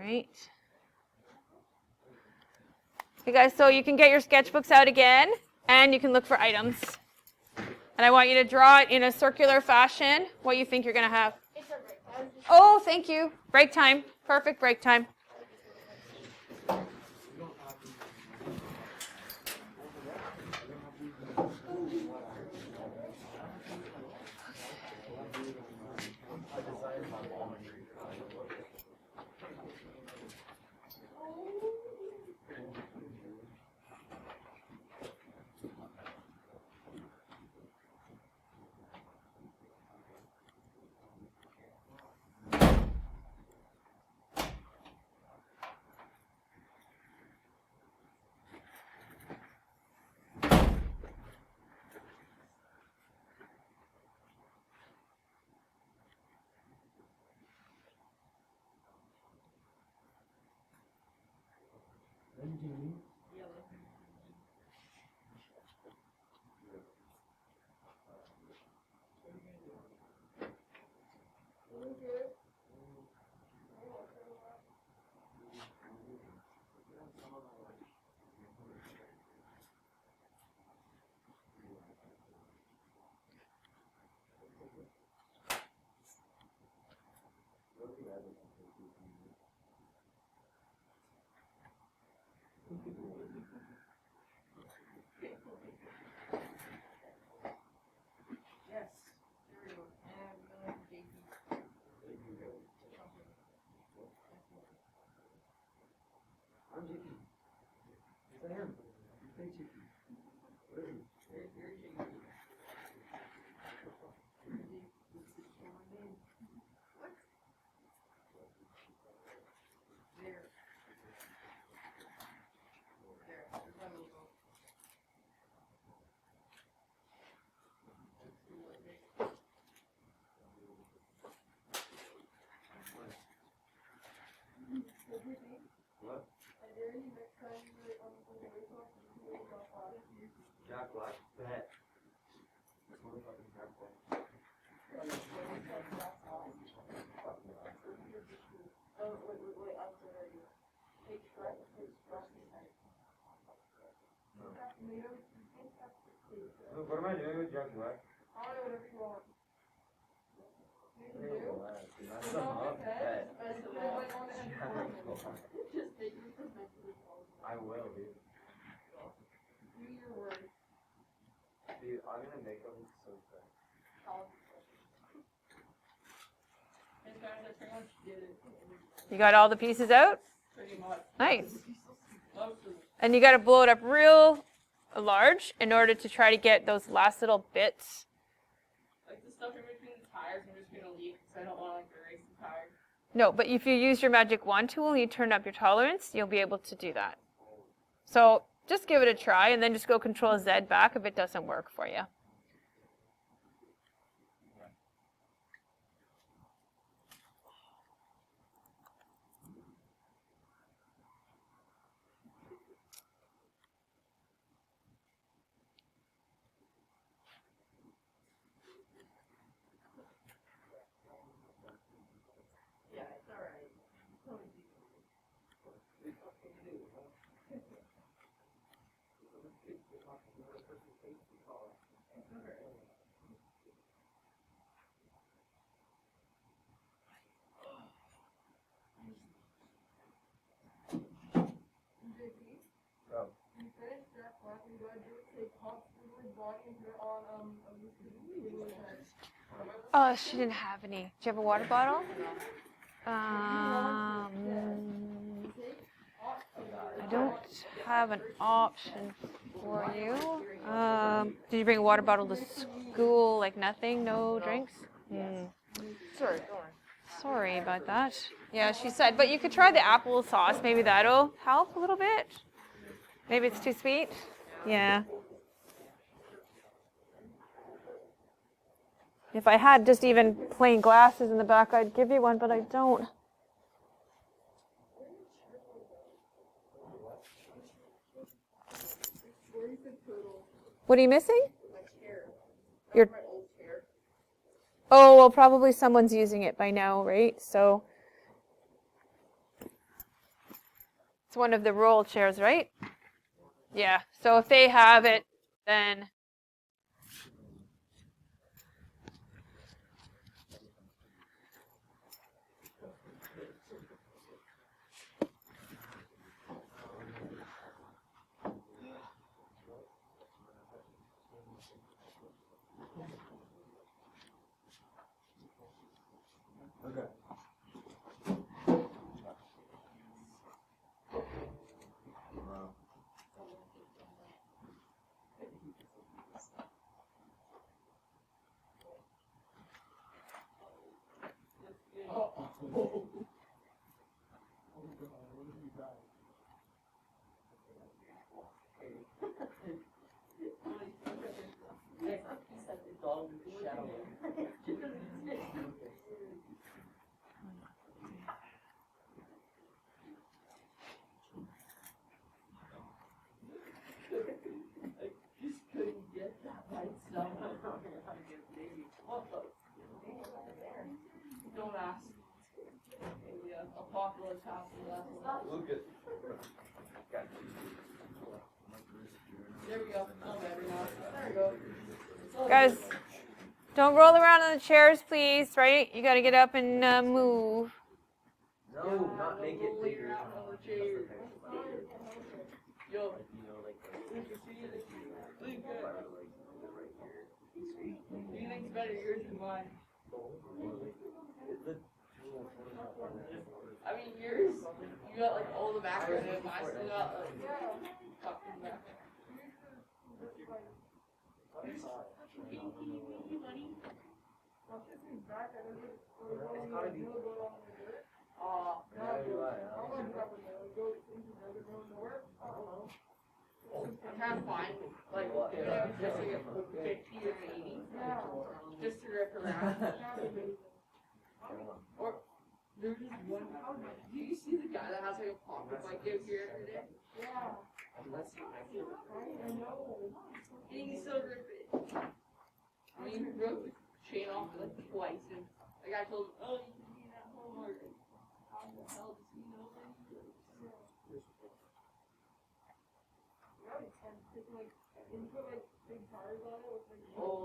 right. Okay, guys, so you can get your sketchbooks out again, and you can look for items. And I want you to draw it in a circular fashion, what you think you're going to have. Oh, thank you. Break time. Perfect break time. Jack Black, bet. What am I doing with Jack Black? I will, dude. Dude, I'm gonna make them so fast. You got all the pieces out? Nice. And you got to blow it up real large in order to try to get those last little bits. Like the stuff in between the tires, I'm just going to leave because I don't want to erase the tires. No, but if you use your magic wand tool and you turn up your tolerance, you'll be able to do that. So just give it a try and then just go Control Z back if it doesn't work for you. Oh, she didn't have any. Do you have a water bottle? I don't have an option for you. Did you bring a water bottle to school? Like nothing? No drinks? Sorry about that. Yeah, she said, but you could try the apple sauce. Maybe that'll help a little bit. Maybe it's too sweet. Yeah. If I had just even plain glasses in the back, I'd give you one, but I don't. What are you missing? Your. Oh, well, probably someone's using it by now, right? So It's one of the roll chairs, right? Yeah. So if they have it, then Okay. Don't ask. Yeah, apocalypse happened. Lucas. There we go. Oh, better now. There we go. guys, don't roll around on the chairs, please. Right? You got to get up and move. No, not make it Rolling bigger. around on the chair. Yo. Lucas, do you think's better, yours or mine? I mean, yours, you got like all the background, and I still got like tucked in the back. I'm kind of fine, like, even if it's just like a 50 or an 80, just to rip around. Or, there's just one, do you see the guy that has like a pocket bike out here every day? Yeah. And he still rip it. I mean, he broke the chain off like twice, and the guy told him, oh, you can be in that home order. How the hell does he know that? Oh.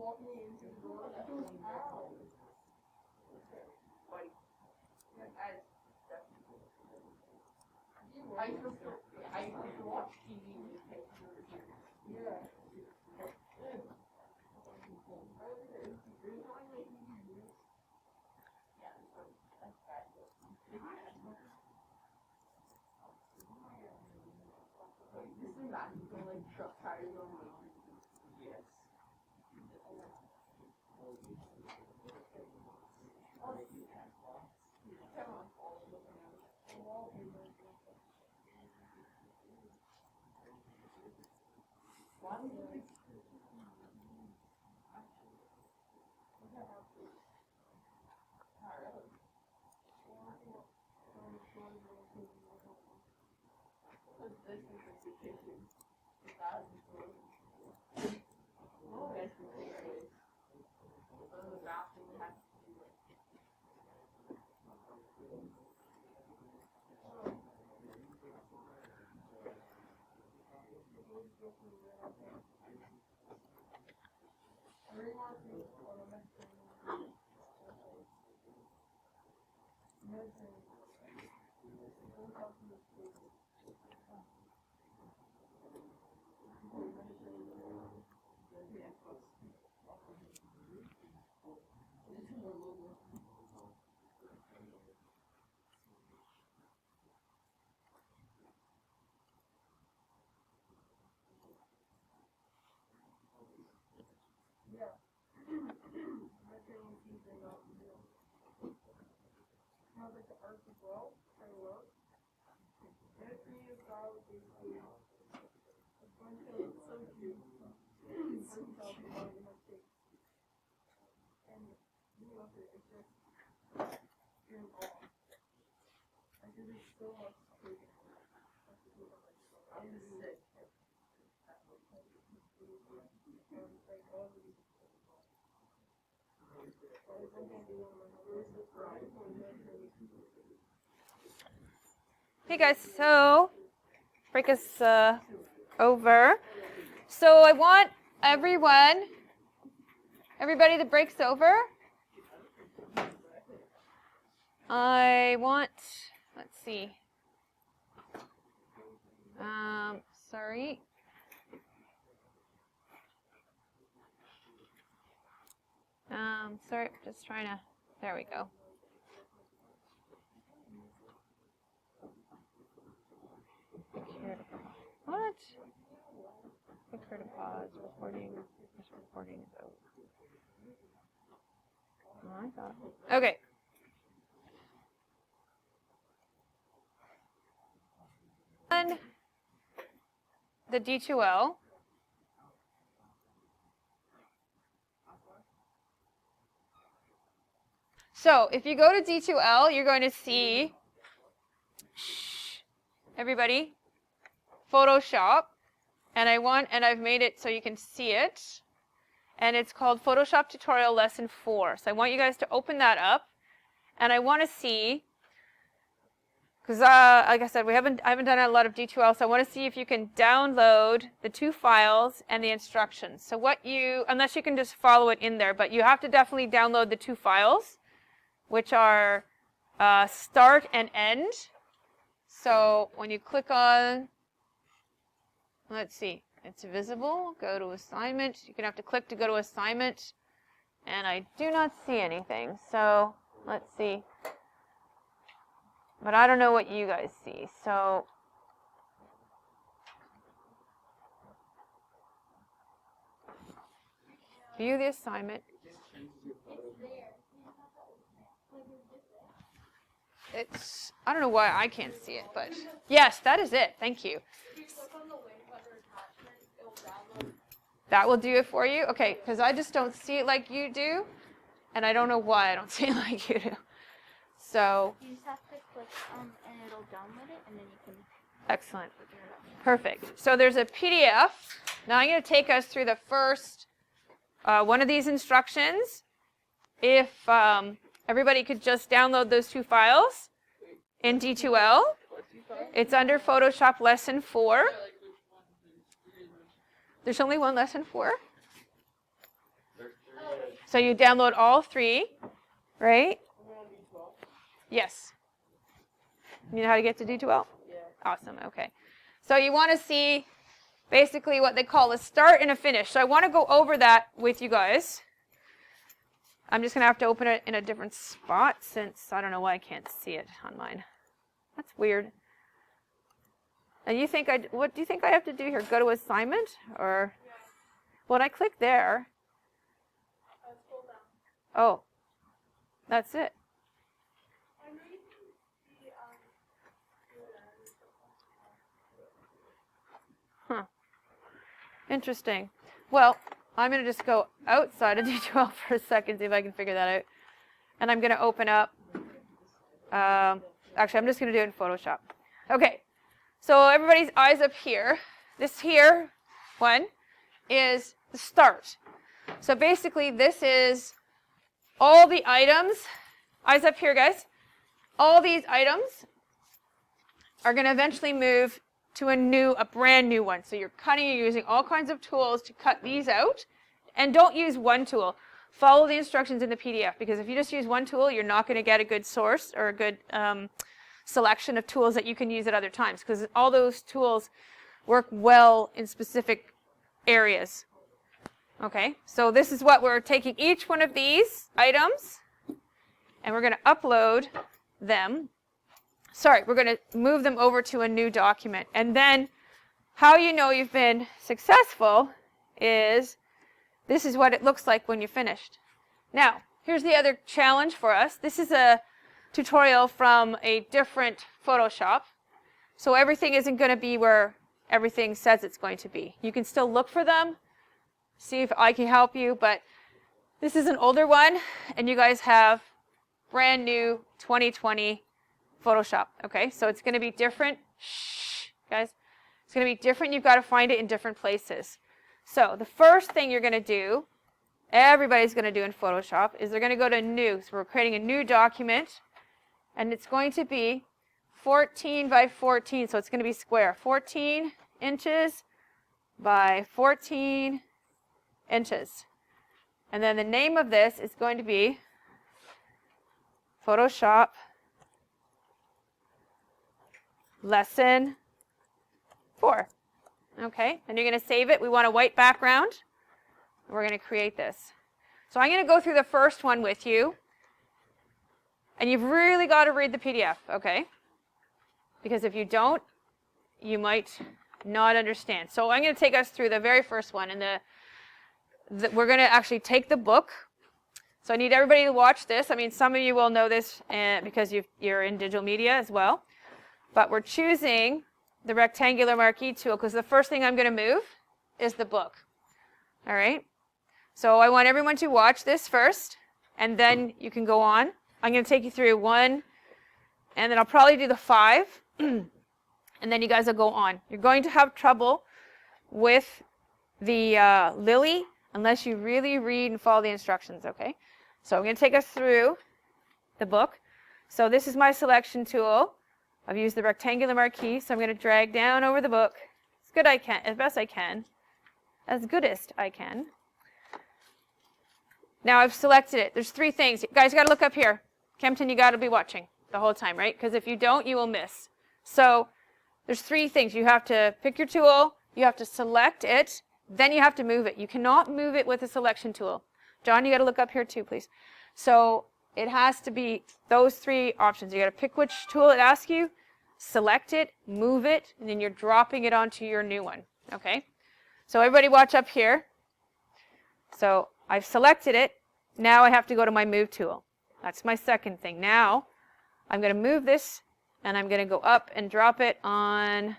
walking into the door. That was ow. Like, I used to watch TV with pictures. Yeah. This is not like truck tires on me. Yes. Hey guys, so break us over. So I want everybody that breaks over. I want, let's see. Sorry. Sorry, just trying to, there we go. What? Click here to pause. Recording. This recording is over. Oh, I thought. Okay. And the D2L. So if you go to D2L, you're going to see, everybody, Photoshop, and I've made it so you can see it, and it's called Photoshop Tutorial Lesson 4. So I want you guys to open that up, and I want to see, because like I said, I haven't done a lot of D2L, so I want to see if you can download the 2 files and the instructions. So unless you can just follow it in there, but you have to definitely download the 2 files, which are start and end. So when you click on, let's see, it's visible, go to assignment. You're going to have to click to go to assignment, and I do not see anything. So let's see. But I don't know what you guys see. So view the assignment. I don't know why I can't see it, but yes, that is it. Thank you. That will do it for you? Okay, because I just don't see it like you do, and I don't know why I don't see it like you do. So you just have to click and it'll download it, and then you can. Excellent. Perfect. So there's a PDF. Now I'm going to take us through the first one of these instructions. If everybody could just download those 2 files in D2L. It's under Photoshop Lesson 4. There's only one Lesson 4? There's So you download all 3, right? Yes. You know how to get to D2L? Yeah. Awesome, okay. So you want to see basically what they call a start and a finish. So I want to go over that with you guys. I'm just going to have to open it in a different spot since I don't know why I can't see it on mine. That's weird. And you think what do you think I have to do here? Go to assignment or? Yeah. When I click there. Scroll down. Oh, that's it. I'm reading the Huh. Interesting. Well, I'm going to just go outside of D2L for a second, see if I can figure that out. And I'm going to open up. Actually, I'm just going to do it in Photoshop. Okay. So everybody's eyes up here. This here one is the start. So basically, this is all the items. Eyes up here, guys. All these items are going to eventually move to a brand new one. So you're cutting, you're using all kinds of tools to cut these out. And don't use one tool. Follow the instructions in the PDF, because if you just use one tool, you're not going to get a good source or a good selection of tools that you can use at other times, because all those tools work well in specific areas. Okay, so this is what we're taking each one of these items, and we're going to upload them. Sorry, we're going to move them over to a new document. And then how you know you've been successful is this is what it looks like when you're finished. Now, here's the other challenge for us. This is a tutorial from a different Photoshop. So everything isn't going to be where everything says it's going to be. You can still look for them, see if I can help you, but this is an older one, and you guys have brand new 2020 Photoshop. Okay, so it's going to be different. Shh, guys. It's going to be different. You've got to find it in different places. So the first thing you're going to do, everybody's going to do in Photoshop, is they're going to go to New. So we're creating a new document, and it's going to be 14 by 14. So it's going to be square. 14 inches by 14 inches. And then the name of this is going to be Photoshop Lesson 4. Okay, and you're going to save it. We want a white background. We're going to create this. So I'm going to go through the first one with you. And you've really got to read the PDF, okay? Because if you don't, you might not understand. So I'm going to take us through the very first one. And we're going to actually take the book. So I need everybody to watch this. I mean, some of you will know this because you're in digital media as well. But we're choosing the rectangular marquee tool because the first thing I'm going to move is the book. All right? So I want everyone to watch this first, and then you can go on. I'm going to take you through 1, and then I'll probably do the 5, and then you guys will go on. You're going to have trouble with the Lily unless you really read and follow the instructions, okay? So I'm going to take us through the book. So this is my selection tool. I've used the rectangular marquee, so I'm going to drag down over the book as best I can, as goodest I can. Now I've selected it. There's 3 things. You guys got to look up here. Kempton, you got to be watching the whole time, right? Because if you don't, you will miss. So there's 3 things. You have to pick your tool, you have to select it, then you have to move it. You cannot move it with a selection tool. John, you got to look up here too, please. So it has to be those 3 options. You got to pick which tool it asks you, select it, move it, and then you're dropping it onto your new one. Okay? So everybody watch up here. So I've selected it. Now I have to go to my move tool. That's my second thing. Now I'm going to move this, and I'm going to go up and drop it on,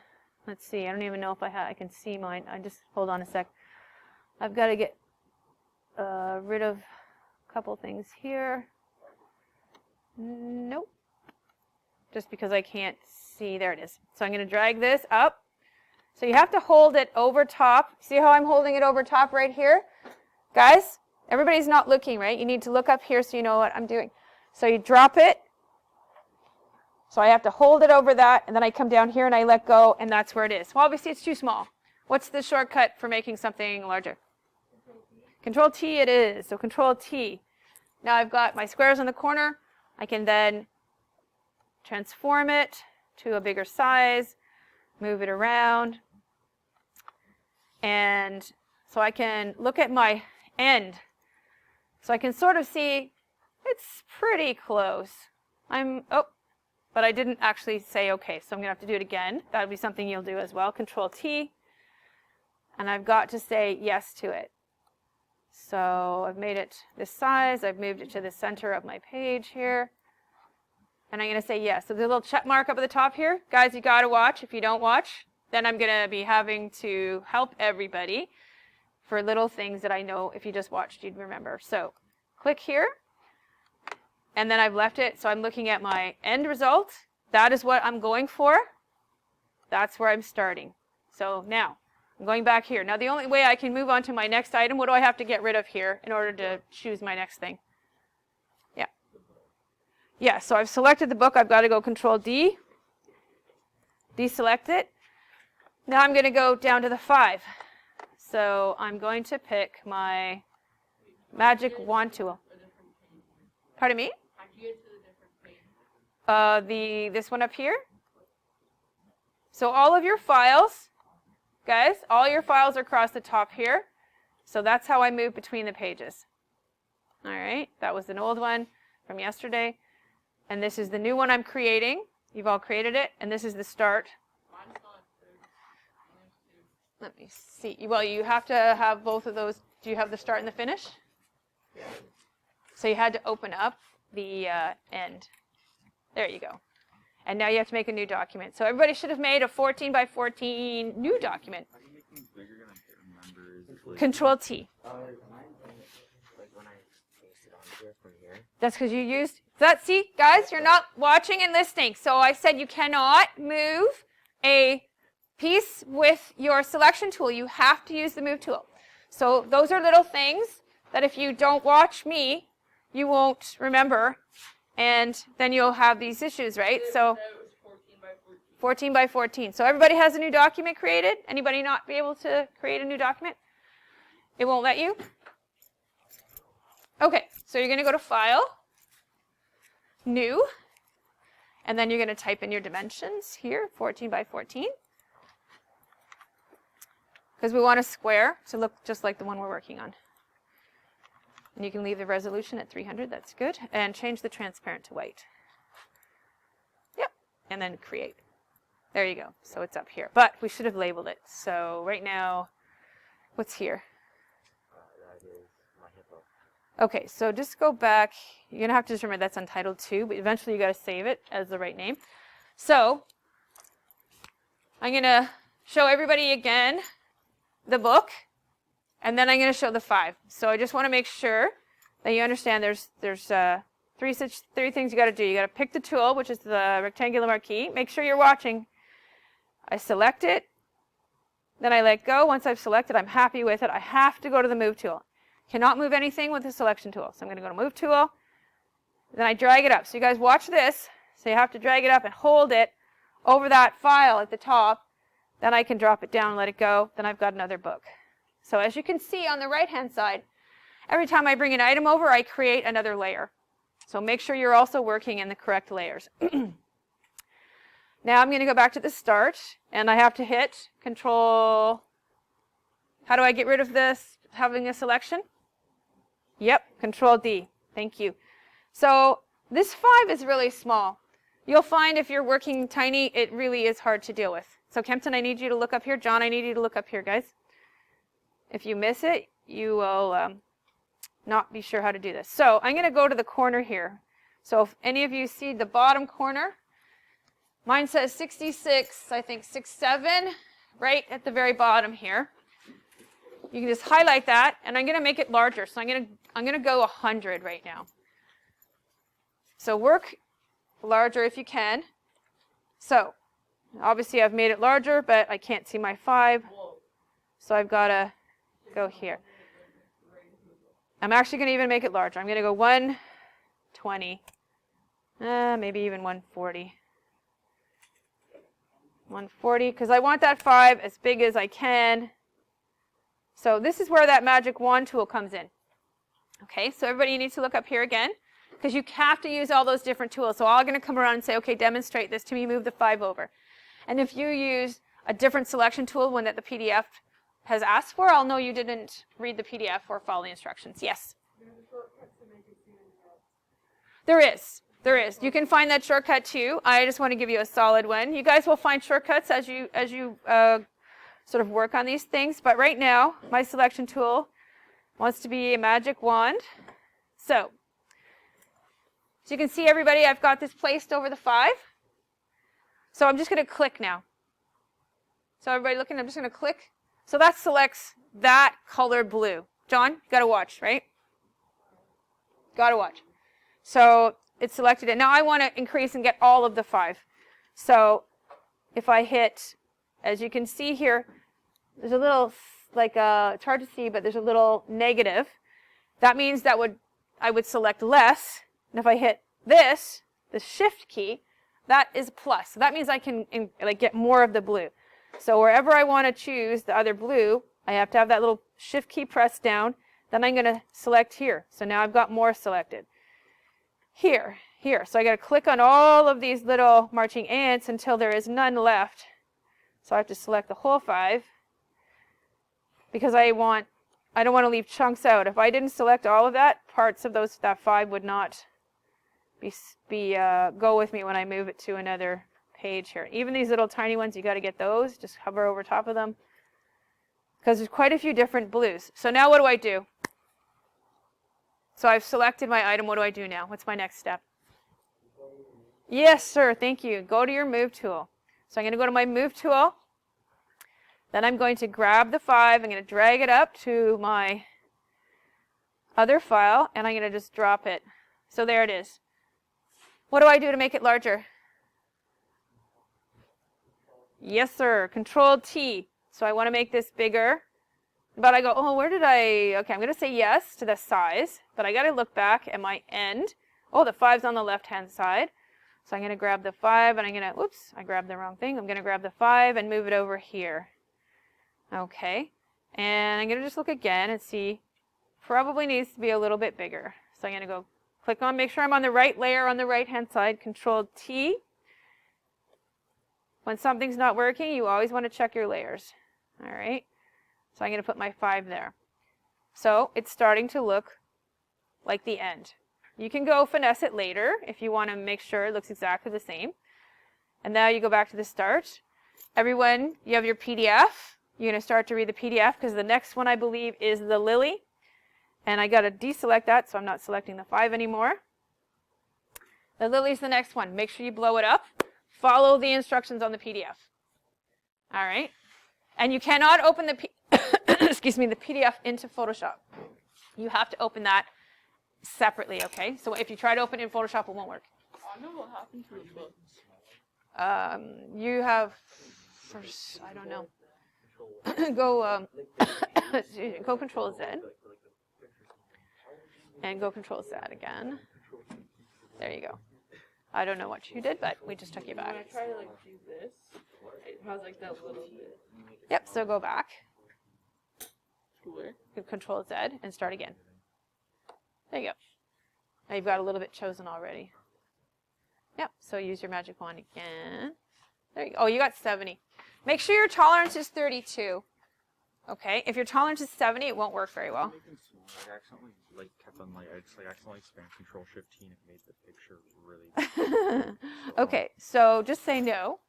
let's see, I don't even know if I can see mine. Hold on a sec. I've got to get rid of a couple things here. Nope. Just because I can't see. There it is. So I'm going to drag this up. So you have to hold it over top. See how I'm holding it over top right here? Guys, everybody's not looking, right? You need to look up here so you know what I'm doing. So you drop it. So I have to hold it over that, and then I come down here and I let go, and that's where it is. Well, obviously it's too small. What's the shortcut for making something larger? Control T it is. So Control T. Now I've got my squares in the corner. I can then transform it to a bigger size, move it around. And so I can look at my end. So I can sort of see it's pretty close. But I didn't actually say okay, so I'm going to have to do it again. That'll be something you'll do as well. Control T. And I've got to say yes to it. So I've made it this size. I've moved it to the center of my page here. And I'm going to say yes. So there's a little check mark up at the top here. Guys, you got to watch. If you don't watch, then I'm going to be having to help everybody for little things that I know if you just watched, you'd remember. So click here. And then I've left it. So I'm looking at my end result. That is what I'm going for. That's where I'm starting. So now I'm going back here. Now the only way I can move on to my next item, what do I have to get rid of here in order to choose my next thing? Yeah. Yeah, so I've selected the book. I've got to go Control D. Deselect it. Now I'm going to go down to the 5. So I'm going to pick my magic wand tool. Pardon me? This one up here. So all of your files, guys, all your files are across the top here. So that's how I move between the pages. All right, that was an old one from yesterday. And this is the new one I'm creating. You've all created it. And this is the start. Let me see. Well, you have to have both of those. Do you have the start and the finish? Yeah. So you had to open up the end. There you go. And now you have to make a new document. So everybody should have made a 14 by 14 new document. How do you make things bigger and I can't remember? Control T. Like when I paste it on here from here. That's because you used that. See, guys, you're not watching and listening. So I said you cannot move a piece with your selection tool. You have to use the move tool. So those are little things that if you don't watch me, you won't remember, and then you'll have these issues, right? So 14 by 14. So everybody has a new document created? Anybody not be able to create a new document? It won't let you? Okay, so you're going to go to File, New, and then you're going to type in your dimensions here, 14 by 14. Because we want a square to look just like the one we're working on. And you can leave the resolution at 300, that's good. And change the transparent to white. Yep, and then create. There you go, so it's up here. But we should have labeled it. So right now, what's here? That is my hippo. Okay, so just go back. You're going to have to just remember that's Untitled 2, but eventually you got to save it as the right name. So I'm going to show everybody again the book, and then I'm going to show the 5. So I just want to make sure that you understand there's three things you got to do. You got to pick the tool, which is the rectangular marquee. Make sure you're watching. I select it, then I let go. Once I've selected, I'm happy with it. I have to go to the move tool. Cannot move anything with the selection tool. So I'm going to go to move tool. Then I drag it up. So you guys watch this. So you have to drag it up and hold it over that file at the top. Then I can drop it down, let it go. Then I've got another book. So as you can see on the right-hand side, every time I bring an item over, I create another layer. So make sure you're also working in the correct layers. Now I'm going to go back to the start, and I have to hit Control. How do I get rid of this, having a selection? Yep, Control D. Thank you. So this 5 is really small. You'll find if you're working tiny, it really is hard to deal with. So Kempton, I need you to look up here. John, I need you to look up here, guys. If you miss it, you will not be sure how to do this. So I'm going to go to the corner here. So if any of you see the bottom corner, mine says 66, I think 67, right at the very bottom here. You can just highlight that, and I'm going to make it larger. So I'm going to go 100 right now. So work larger if you can. So obviously I've made it larger, but I can't see my 5. So I've got to go here. I'm actually going to even make it larger. I'm going to go 120, maybe even 140. 140, because I want that 5 as big as I can. So this is where that magic wand tool comes in. Okay, so everybody needs to look up here again, because you have to use all those different tools. So I'm going to come around and say, okay, demonstrate this to me, move the 5 over. And if you use a different selection tool, one that the PDF has asked for, I'll know you didn't read the PDF or follow the instructions. Yes? There is. There is. You can find that shortcut too. I just want to give you a solid one. You guys will find shortcuts as you sort of work on these things. But right now, my selection tool wants to be a magic wand. So you can see, everybody, I've got this placed over the 5. So I'm just going to click now. So everybody looking, I'm just going to click. So that selects that color blue. John, you got to watch, right? Got to watch. So it's selected it. Now I want to increase and get all of the 5. So if I hit, as you can see here, there's a little, like it's hard to see, but there's a little negative. That means that I would select less. And if I hit this, the shift key, that is plus. So that means I can get more of the blue. So wherever I want to choose the other blue, I have to have that little shift key pressed down. Then I'm going to select here. So now I've got more selected. Here. So I got to click on all of these little marching ants until there is none left. So I have to select the whole 5 because I don't want to leave chunks out. If I didn't select all of that, parts of that 5 would not go with me when I move it to another page here. Even these little tiny ones, you got to get those. Just hover over top of them because there's quite a few different blues. So now what do I do? So I've selected my item. What do I do now? What's my next step? Yes, sir. Thank you. Go to your move tool. So I'm going to go to my move tool. Then I'm going to grab the 5. I'm going to drag it up to my other file, and I'm going to just drop it. So there it is. What do I do to make it larger? Yes, sir. Control T. So I want to make this bigger. But I go, oh, okay, I'm going to say yes to the size. But I got to look back at my end. Oh, the 5's on the left-hand side. So I'm going to grab the 5, and I'm going to, whoops, I grabbed the wrong thing. I'm going to grab the 5 and move it over here. Okay. And I'm going to just look again and see. Probably needs to be a little bit bigger. So I'm going to go click on, make sure I'm on the right layer on the right-hand side. Control T. When something's not working, you always want to check your layers. All right. So I'm going to put my 5 there. So it's starting to look like the end. You can go finesse it later if you want to make sure it looks exactly the same. And now you go back to the start. Everyone, you have your PDF. You're going to start to read the PDF because the next one, I believe, is the lily. And I got to deselect that, so I'm not selecting the 5 anymore. The lily's the next one. Make sure you blow it up. Follow the instructions on the PDF. All right. And you cannot open the excuse me, the PDF into Photoshop. You have to open that separately, okay? So if you try to open it in Photoshop, it won't work. I know what happened to the books. You have, first, I don't know. Go Control Z. And go Control Z again. There you go. I don't know what you did, but we just took you back. When I try to do this, it has that little bit. Yep, so go back. Cooler. Control Z and start again. There you go. Now you've got a little bit chosen already. Yep, so use your magic wand again. There you go. Oh, you got 70. Make sure your tolerance is 32. Okay, if your tolerance is 70, it won't work very well. I accidentally kept on accidentally spam Control Shift T and it made the picture really. Okay, so just say no.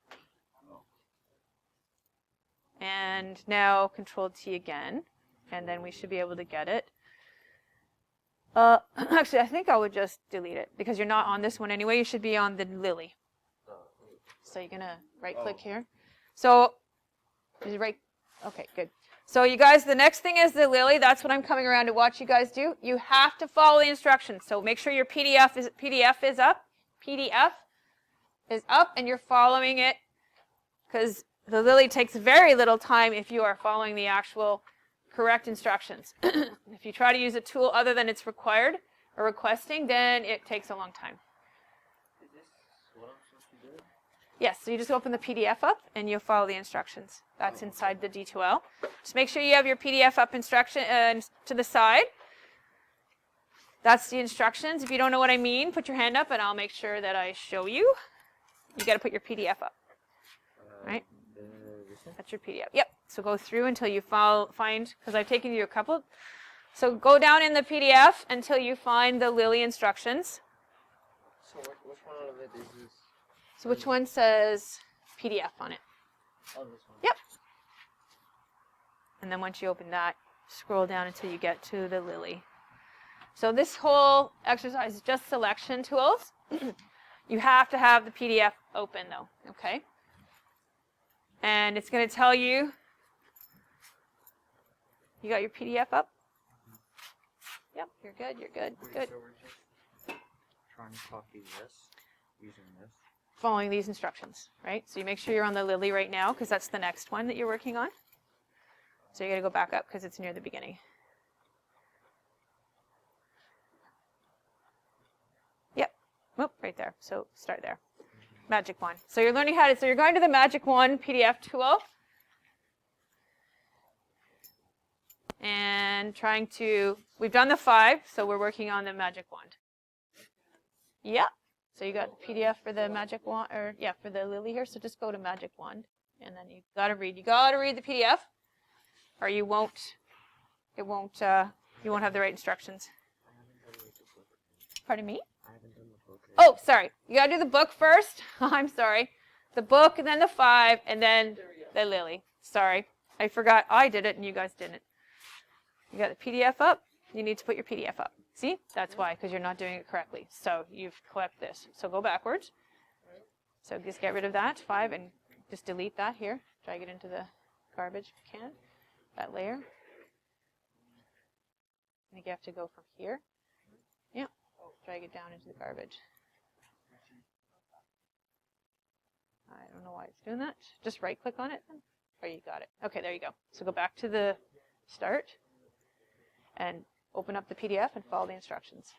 And now Control T again, and then we should be able to get it. Actually, I think I would just delete it because you're not on this one anyway. You should be on the lily. So you're gonna right-click here. So, is it right? Okay, good. So you guys, the next thing is the lily. That's what I'm coming around to watch you guys do. You have to follow the instructions. So make sure your PDF is up. PDF is up, and you're following it because the lily takes very little time if you are following the actual correct instructions. If you try to use a tool other than it's required or requesting, then it takes a long time. Is this what I'm supposed to do? Yes, so you just open the PDF up and you'll follow the instructions. That's inside the D2L. Just make sure you have your PDF up instruction to the side. That's the instructions. If you don't know what I mean, put your hand up and I'll make sure that I show you. You got to put your PDF up. Right? This one? That's your PDF. Yep. So go through until you find, because I've taken you a couple. So go down in the PDF until you find the Lily instructions. So which one out of it is this? So which one says PDF on it? Oh, this one. Yep. And then once you open that, scroll down until you get to the Lily. So this whole exercise is just selection tools. You have to have the PDF open though, okay? And it's going to tell you, you got your PDF up? Yep, you're good, you're good, good. So we're just trying to copy this, using this. Following these instructions, right? So you make sure you're on the Lily right now because that's the next one that you're working on. So you got to go back up because it's near the beginning. Yep, whoop, right there. So start there. Magic Wand. So you're learning how to, so you're going to the Magic Wand PDF tool. And trying to, we've done the 5, so we're working on the Magic Wand. Yeah. So you got the PDF for the Magic Wand, or yeah, for the Lily here. So just go to Magic Wand, and then you gotta read the PDF, or you won't have the right instructions. I haven't done like the book. Pardon me? I haven't done the book. Oh, sorry. You gotta do the book first. I'm sorry. The book, and then the 5, and then the Lily. Sorry, I forgot. I did it, and you guys didn't. You got the PDF up. You need to put your PDF up. See? That's why, because you're not doing it correctly. So you've clicked this. So go backwards. So just get rid of that 5 and just delete that here. Drag it into the garbage can. That layer. I think you have to go from here. Yeah. Drag it down into the garbage. I don't know why it's doing that. Just right click on it. Or you got it. Okay, there you go. So go back to the start and open up the PDF and follow the instructions.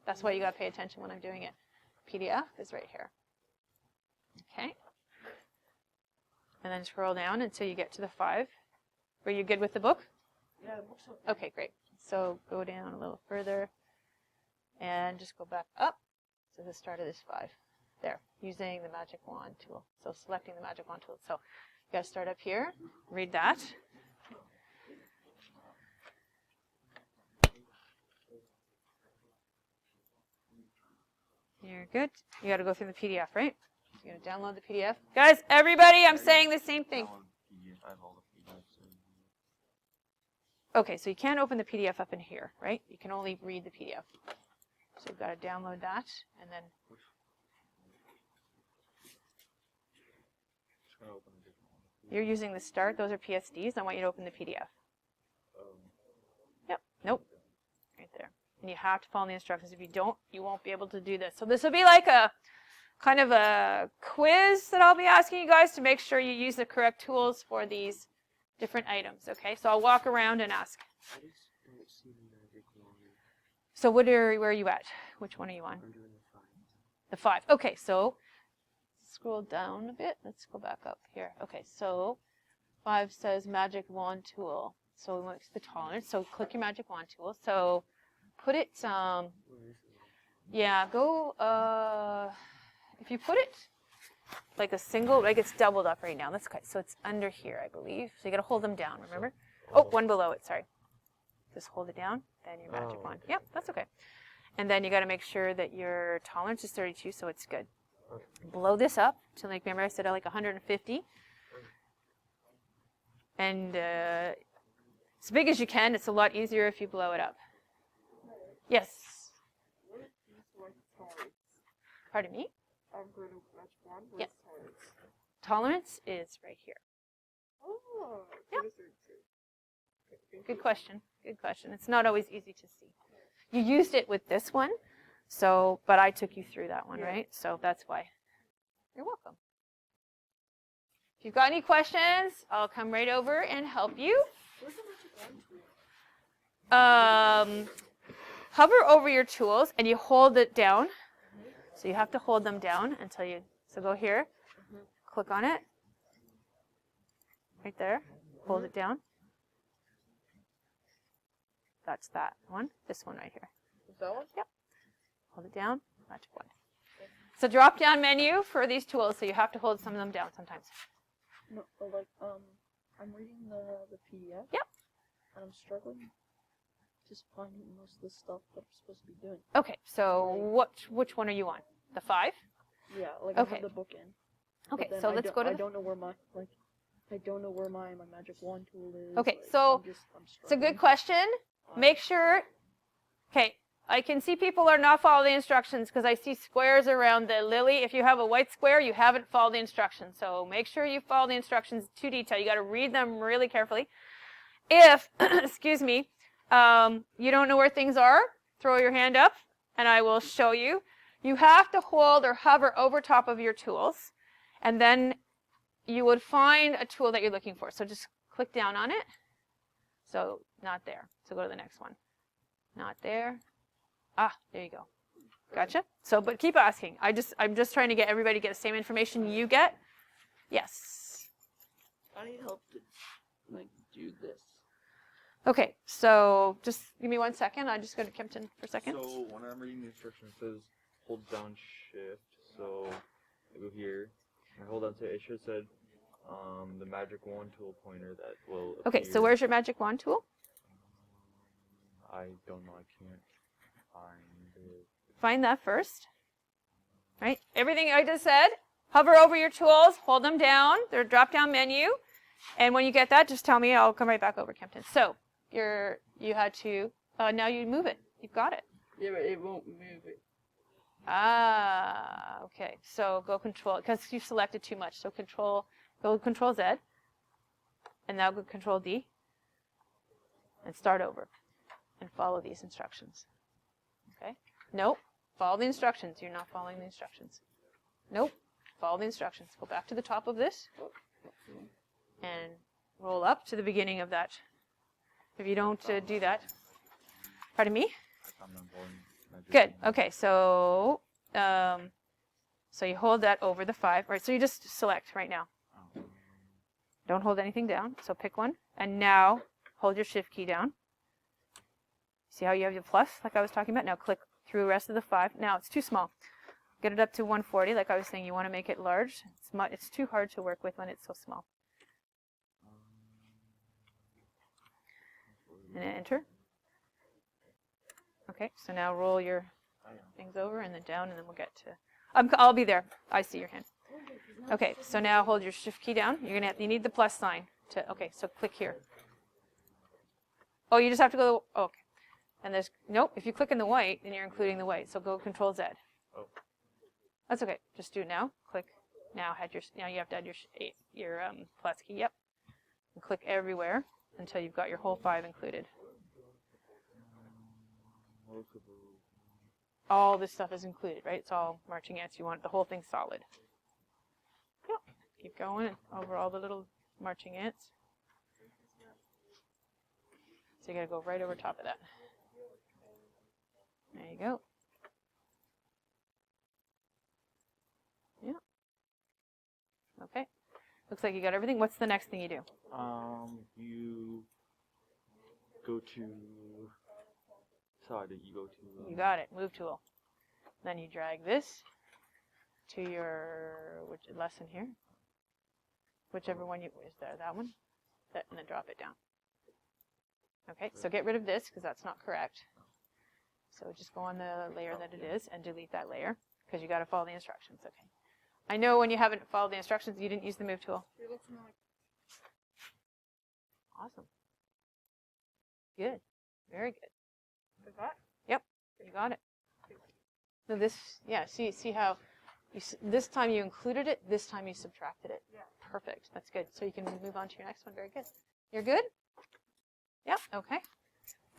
That's why you got to pay attention when I'm doing it. PDF is right here. Okay. And then scroll down until you get to the 5. Were you good with the book? Yeah, the book's okay. Okay, great. So go down a little further and just go back up to the start of this 5. There, using the Magic Wand tool. So selecting the Magic Wand tool. So you got to start up here, read that. You're good. You got to go through the PDF, right? So you got to download the PDF. Guys, everybody, I'm saying the same thing. I have all the PDFs. Okay, so you can't open the PDF up in here, right? You can only read the PDF. So you've got to download that, and then Just gonna open a different one. you're using the start. Those are PSDs. I want you to open the PDF. Yep. Nope. Right there. And you have to follow the instructions. If you don't, you won't be able to do this. So this will be like a kind of a quiz that I'll be asking you guys to make sure you use the correct tools for these different items. Okay, so I'll walk around and ask. I just don't see the Magic Wand. So where are you at? Which one are you on? I'm doing the 5. The 5. Okay, so scroll down a bit. Let's go back up here. Okay, so 5 says Magic Wand tool. So we went to the tolerance. So click your Magic Wand tool. So put it, Where is it? yeah, go, if you put it like a single, like it's doubled up right now. That's okay. So it's under here, I believe. So you got to hold them down, remember? Oh, one below it, sorry. Just hold it down, then your Magic Wand. Okay. Yep, that's okay. And then you got to make sure that your tolerance is 32, so it's good. Okay. Blow this up to, like, remember I said like 150. And as big as you can. It's a lot easier if you blow it up. Yes. Pardon me? I'm going to Magic Wand. Yep. Where's Tolerance tolerance? is right here. Oh, Yep. what is it? Okay, Good question. Good question. It's not always easy to see. You used it with this one, so, but I took you through that one, Yeah. right? So that's why. You're welcome. If you've got any questions, I'll come right over and help you. Where's the Magic Wand tool? Hover over your tools and you hold it down. So you have to hold them down until you, so go here. click on it. Right there. Hold it down. That's that one. This one right here. Is that one? Yep. Hold it down. Magic wand. So drop down menu for these tools. So you have to hold some of them down sometimes. No, I'm reading the PDF. Yep. And I'm struggling just finding most of the stuff that I'm supposed to be doing. Okay. So which one are you on? The 5? Yeah, like Okay. I have the book in. Okay. but then So I let's don't- go to. I don't know where my magic wand tool is. Okay, like, so I'm It's a struggling. good question. Make sure. Okay. I can see people are not following the instructions because I see squares around the lily. If you have a white square, you haven't followed the instructions. So make sure you follow the instructions to detail. You got to read them really carefully. If, excuse me, you don't know where things are, throw your hand up and I will show you. You have to hold or hover over top of your tools and then you would find a tool that you're looking for. So just click down on it. So not there. So go to the next one. Not there. Ah, there you go. Gotcha. So, but keep asking. I'm just trying to get everybody to get the same information you get. Yes. I need help to do this. Okay. So just give me 1 second. I just go to Kempton for a second. So when I'm reading the instructions, it says hold down shift. So I go here. I hold down to it. Should have said the magic wand tool pointer that will. Okay. So appear. where's your magic wand tool? I don't know. I can't find it. Find that first. Right. Everything I just said. Hover over your tools. Hold them down. They're a drop-down menu. And when you get that, just tell me. I'll come right back over, Kempton. So you had to. Now you move it. You've got it. Yeah, but it won't move it. Ah, okay. So go control, because you selected too much. So go control Z, and now go control D, and start over, and follow these instructions. Okay? Nope. Follow the instructions. You're not following the instructions. Nope. Follow the instructions. Go back to the top of this, and roll up to the beginning of that. If you don't do that, pardon me? I'm not following magic Good. wand. Okay, so so you hold that over the 5. Right, so you just select right now. Oh. Don't hold anything down. So pick one, and now hold your shift key down. See how you have your plus, like I was talking about? Now click through the rest of the 5. Now it's too small. Get it up to 140, like I was saying. You want to make it large. It's too hard to work with when it's so small. And then enter. Okay, so now roll your things over and then down, and then we'll get to. I'll be there. I see your hand. Okay, so now hold your shift key down. You need the plus sign to. Okay, so click here. Oh, you just have to go. Oh, okay, and there's nope. If you click in the white, then you're including the white. So go Control Z. Oh. That's okay. Just do it now. Click. Now you have to add your plus key. Yep. And click everywhere until you've got your whole 5 included. All this stuff is included, right? It's all marching ants. You want the whole thing solid. Yep. Keep going over all the little marching ants. So you got to go right over top of that. There you go. Yeah. Okay. Looks like you got everything. What's the next thing you do? You go to side. You go to. You got it. Move tool. Then you drag this to your lesson here. Whichever one is there. That one. And then drop it down. Okay. So get rid of this because that's not correct. So just go on the layer that it is and delete that layer because you got to follow the instructions. Okay. I know when you haven't followed the instructions, you didn't use the move tool. Awesome. Good. Very good. Yep. You got it. So this, yeah, see how this time you included it, this time you subtracted it. Yeah. Perfect. That's good. So you can move on to your next one. Very good. You're good? Yep. Okay.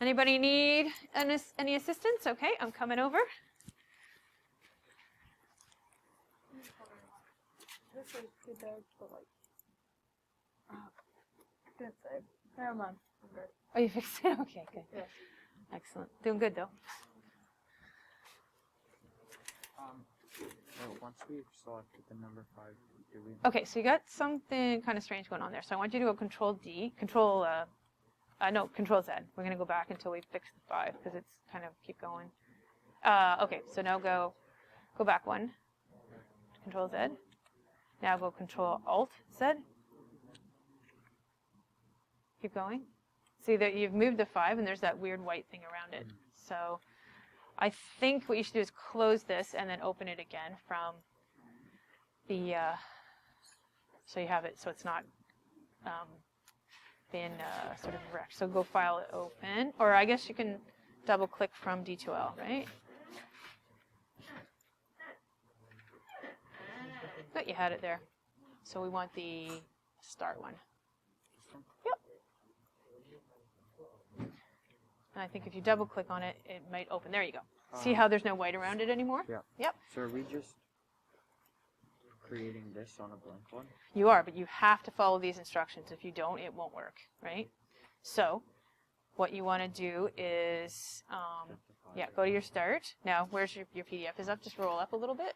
Anybody need any assistance? Okay, I'm coming over. This is too bad, but good save. Never mind. I'm good. Oh, you fixed it? Okay, good. Yeah. Excellent. Doing good, though. Once we've selected the number 5, do we? Okay, so you got something kind of strange going on there. So I want you to go Control D, Control Z. We're gonna go back until we fix the 5 because it's kind of keep going. Okay, so now go back one. Control Z. Now go Control Alt Z. Keep going. See that you've moved the 5 and there's that weird white thing around it. So I think what you should do is close this and then open it again from the, so you have it so it's not been sort of wrecked. So go File, Open, or I guess you can double click from D2L, right? But you had it there. So we want the start one. Yep. And I think if you double click on it, it might open. There you go. See how there's no white around it anymore? Yeah. Yep. So are we just creating this on a blank one? You are, but you have to follow these instructions. If you don't, it won't work, right? So what you want to do is, go to your start. Now, where's your PDF is up? Just roll up a little bit.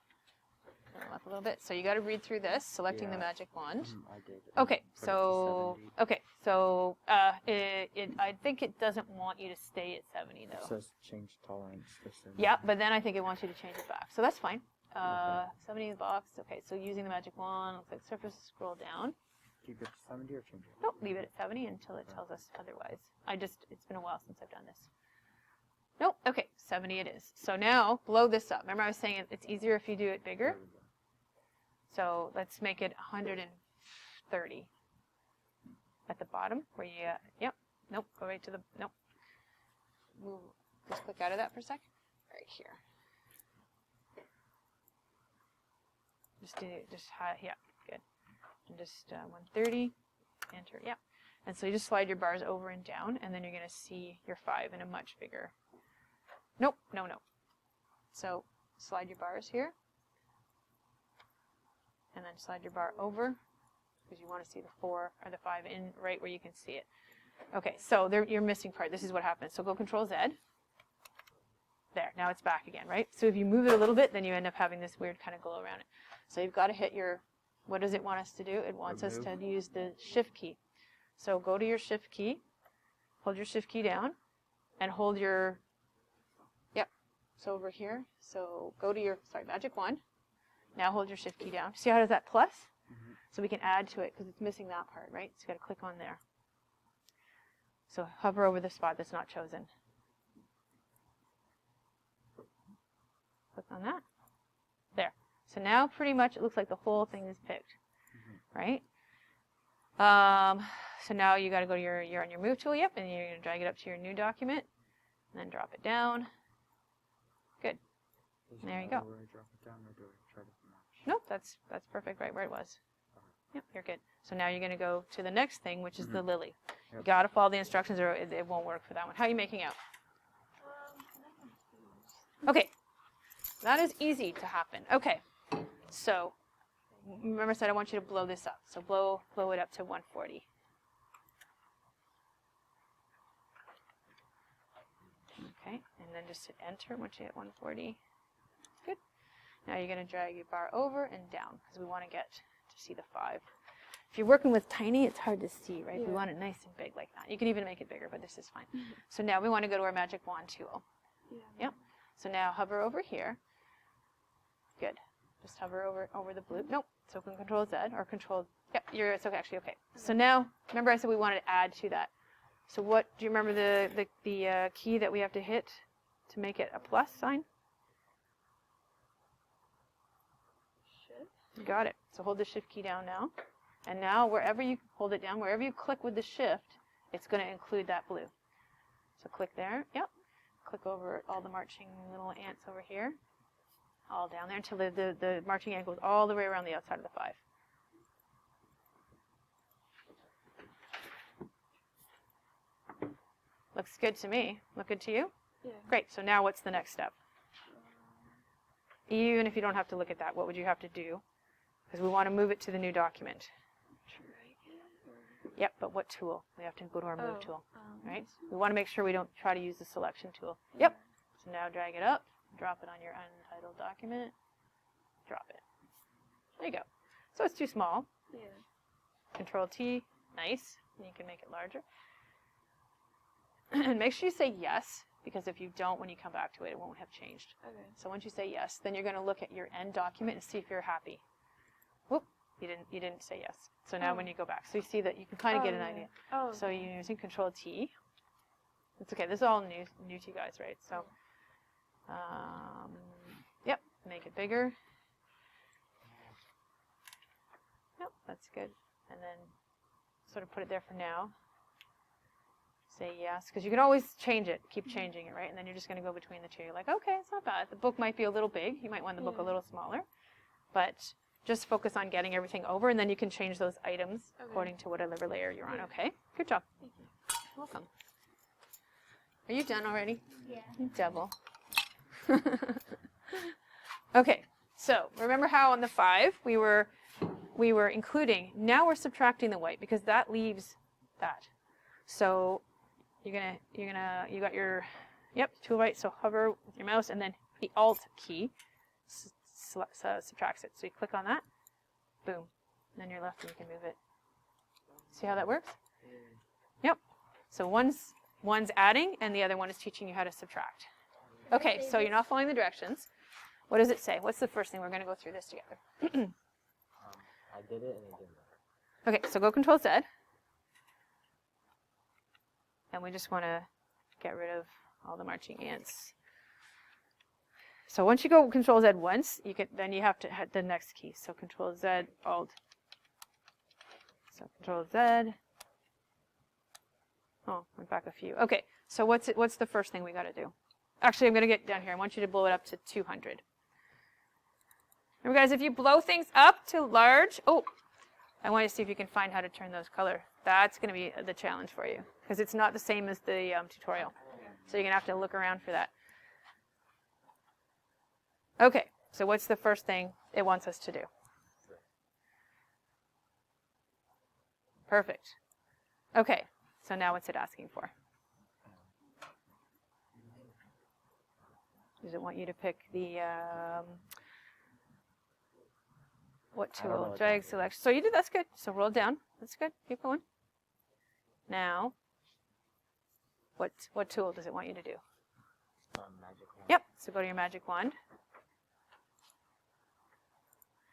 Roll up a little bit. So you got to read through this, selecting the magic wand. I did. Okay, Put it to so 70. I think it doesn't want you to stay at 70 It though. says change tolerance. Yeah, but then I think it wants you to change it back. So that's fine. Okay. 70 in the box. Okay, so using the magic wand, looks like surface, scroll down. Keep it to 70 or change it? Nope, leave it at 70 until it tells us otherwise. It's been a while since I've done this. Nope, okay, 70 it is. So now, blow this up. Remember I was saying it's easier if you do it bigger? There we go. So let's make it 130 at the bottom where you, yep, nope, go right to the, nope. Move, just click out of that for a sec. Right here. Yeah, good. And just 130, enter, yeah. And so you just slide your bars over and down, and then you're going to see your 5 in a much bigger, nope, no. So slide your bars here, and then slide your bar over, because you want to see the 4 or the 5 in right where you can see it. Okay, so you're missing part. This is what happens. So go Control Z. There, now it's back again, right? So if you move it a little bit, then you end up having this weird kind of glow around it. So you've got to hit your, what does it want us to do? It wants us to use the Shift key. So go to your Shift key, hold your Shift key down, and hold your, yep, so over here. So go to your, magic wand. Now hold your Shift key down. See how it has that plus? Mm-hmm. So we can add to it because it's missing that part, right? So you got to click on there. So hover over the spot that's not chosen. Click on that. There. So now pretty much it looks like the whole thing is picked, right? So now you got to go to you're on your move tool, yep, and you're going to drag it up to your new document, and then drop it down. Good. There you go. Where I drop it down, or do I try to match? Nope, that's perfect right where it was. Yep, you're good. So now you're going to go to the next thing, which is the lily. You Yep. got to follow the instructions or it won't work for that one. How are you making out? Okay, that is easy to happen. Okay, so remember I said I want you to blow this up. So blow it up to 140. Okay, and then just hit enter once you hit 140. Good. Now you're going to drag your bar over and down because we want to get to see the 5. If you're working with tiny, it's hard to see, right? Yeah. We want it nice and big like that. You can even make it bigger, but this is fine. So now we want to go to our magic wand tool. Yeah. Yep. So now hover over here. Good. Just hover over the blue. Nope. So open Control Z or Control. Yep. It's okay. Actually, okay. So now, remember I said we wanted to add to that. So what do you remember the key that we have to hit to make it a plus sign? Shift. Got it. So hold the Shift key down now. And now wherever you hold it down, wherever you click with the Shift, it's going to include that blue. So click there. Yep. Click over all the marching little ants over here. All down there until the marching ant goes all the way around the outside of the 5. Looks good to me. Look good to you? Yeah. Great. So now what's the next step? Even if you don't have to look at that, what would you have to do? Because we want to move it to the new document. Drag it. Or... Yep, but what tool? We have to go to our move tool, right? this We want to make sure we don't try to use the selection tool. Yep. So now drag it up, drop it on your untitled document, drop it. There you go. So it's too small. Yeah. Control T, nice. And you can make it larger. And make sure you say yes, because if you don't, when you come back to it, it won't have changed. Okay. So once you say yes, then you're going to look at your end document and see if you're happy. Whoop, you didn't say yes. So now when you go back, so you see that you can kind of get an idea. Oh. So you're using Control T. It's okay. This is all new to you guys, right? So, yep, make it bigger. Yep, that's good. And then sort of put it there for now. Say yes, because you can always change it, keep changing it, right? And then you're just going to go between the two. You're like, okay, it's not bad. The book might be a little big. You might want the book a little smaller. But just focus on getting everything over, and then you can change those items according to whatever layer you're on, okay? Good job. Thank you. Welcome. Are you done already? Yeah. You devil. Okay, so remember how on the 5 we were including. Now we're subtracting the white because that leaves that. So you got your tool right. So hover with your mouse and then the Alt key subtracts it. So you click on that, boom, and then you're left and you can move it. See how that works? Yep. So one's adding and the other one is teaching you how to subtract. Okay, so you're not following the directions. What does it say? What's the first thing? We're going to go through this together. I did it and it didn't work. Okay, so go Control Z. And we just want to get rid of all the marching ants. So once you go Control Z once, then you have to hit the next key. So Control Z, Alt. So Control Z. Oh, went back a few. Okay, so what's the first thing we got to do? Actually, I'm going to get down here. I want you to blow it up to 200. Remember, guys, if you blow things up to large, I want you to see if you can find how to turn those color. That's going to be the challenge for you because it's not the same as the tutorial. So you're going to have to look around for that. Okay, so what's the first thing it wants us to do? Perfect. Okay, so now what's it asking for? Does it want you to pick the, what tool? Drag, select. So you did, that's good. So roll down. That's good. Keep going. Now, what tool does it want you to do? Magic wand. Yep, so go to your magic wand.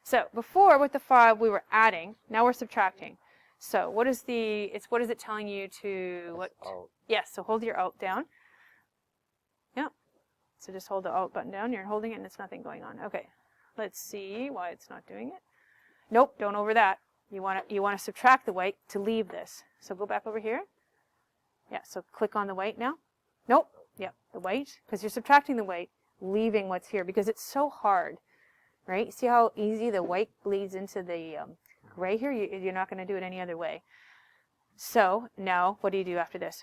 So before with the 5 we were adding, now we're subtracting. So what is it telling you to, what? Alt. Yes, so hold your Alt down. Yep. So just hold the Alt button down. You're holding it and it's nothing going on. Okay. Let's see why it's not doing it. Nope, don't over that. You want to subtract the white to leave this. So go back over here. Yeah, so click on the white now. Nope. Yep, the white, because you're subtracting the white, leaving what's here because it's so hard, right? See how easy the white bleeds into the gray here? You're not going to do it any other way. So now what do you do after this?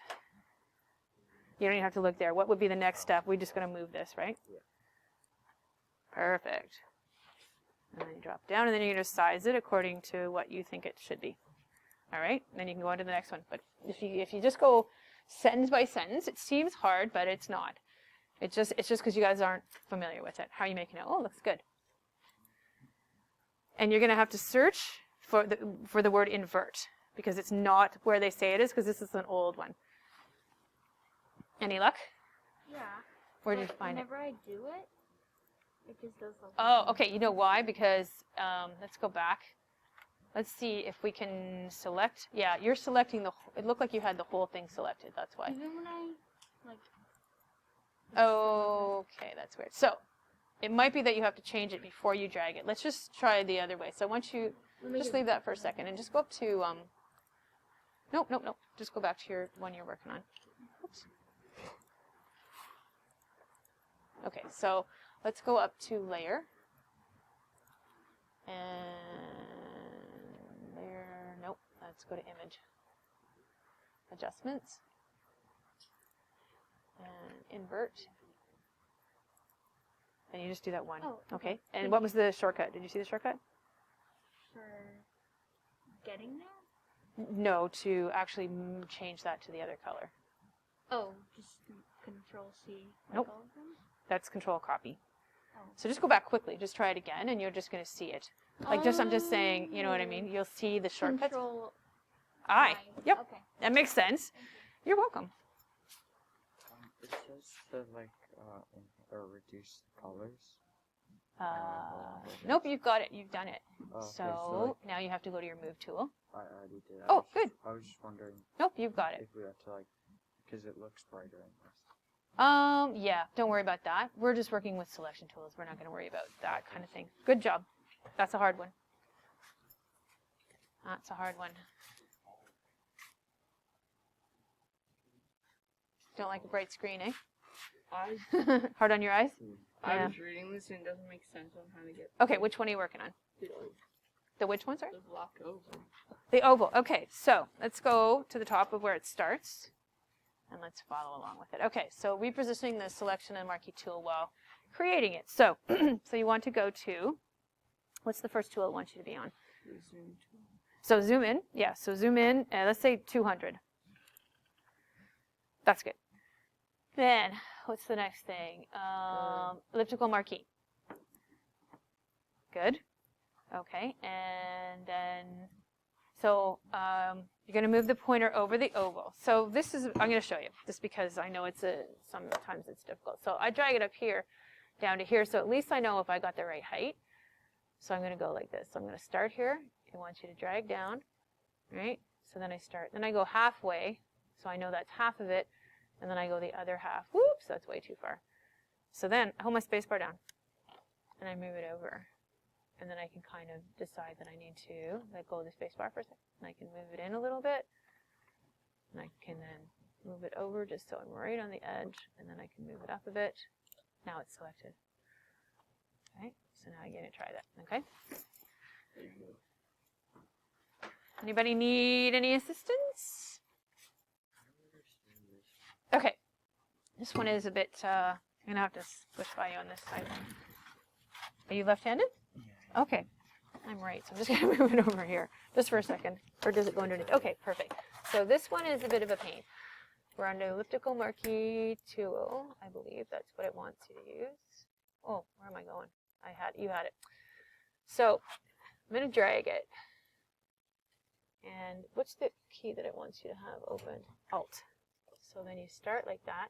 You don't even have to look there. What would be the next step? We're just going to move this, right? Yeah. Perfect. And then you drop down, and then you're going to size it according to what you think it should be. All right? And then you can go on to the next one. But if you just go sentence by sentence, it seems hard, but it's not. It's just because you guys aren't familiar with it. How are you making it? Oh, it looks good. And you're going to have to search for the word invert because it's not where they say it is because this is an old one. Any luck? Yeah. Where did you find it? Whenever I do it, it just does the Oh, okay. You know why? Because let's go back. Let's see if we can select. Yeah, you're selecting it looked like you had the whole thing selected. That's why. Even when I, like... Okay, that's weird. So, it might be that you have to change it before you drag it. Let's just try the other way. So once you, just leave that for a second and just go up to, nope. Just go back to your one you're working on. Oops. Okay, so let's go up to layer. And layer, nope, let's go to image. Adjustments. And invert. And you just do that one. Oh, okay. And what was the shortcut? Did you see the shortcut? For getting there? No, to actually change that to the other color. Oh, just Control C. Like Nope. all of them? That's control copy. So just go back quickly. Just try it again, and you're just going to see it. Like I'm just saying, you know what I mean? You'll see the shortcuts. Control I. Yep. Okay. That makes sense. You're welcome. It says to like or reduce colors. Nope, you've got it. You've done it. Oh, okay, So now you have to go to your move tool. I already did. Oh, good. I was just wondering Nope, you've got it. if we had to like, because it looks brighter in this. Yeah, don't worry about that. We're just working with selection tools. We're not going to worry about that kind of thing. Good job. That's a hard one. That's a hard one. Don't like a bright screen, eh? Hard on your eyes? I Yeah. was reading this and it doesn't make sense on how to get Okay, which one are you working on? The which one, sorry? the block over. The oval. Okay, so let's go to the top of where it starts. And let's follow along with it. Okay, so repositioning the selection and marquee tool while creating it. So, so you want to go to, what's the first tool I want you to be on? So zoom in. Yeah, so zoom in. Let's say 200. That's good. Then, what's the next thing? Elliptical marquee. Good. Okay, and then, so you're going to move the pointer over the oval. So this is, I'm going to show you, just because I know sometimes it's difficult. So I drag it up here, down to here, so at least I know if I got the right height. So I'm going to go like this. So I'm going to start here. I want you to drag down, right? So then I start, then I go halfway, so I know that's half of it, and then I go the other half. Whoops, that's way too far. So then I hold my space bar down, and I move it over. And then I can kind of decide that I need to let go of the space bar for a second. And I can move it in a little bit. And I can then move it over just so I'm right on the edge. And then I can move it up a bit. Now it's selected. Okay, so now I'm going to try that. Okay. Anybody need any assistance? Okay. This one is a bit, I'm going to have to switch by you on this side. Are you left-handed? Okay, I'm right, so I'm just going to move it over here, just for a second. Or does it go underneath? Okay, perfect. So this one is a bit of a pain. We're on the elliptical marquee tool. I believe that's what it wants you to use. Oh, where am I going? You had it. So I'm going to drag it. And what's the key that it wants you to have open? Alt. So then you start like that,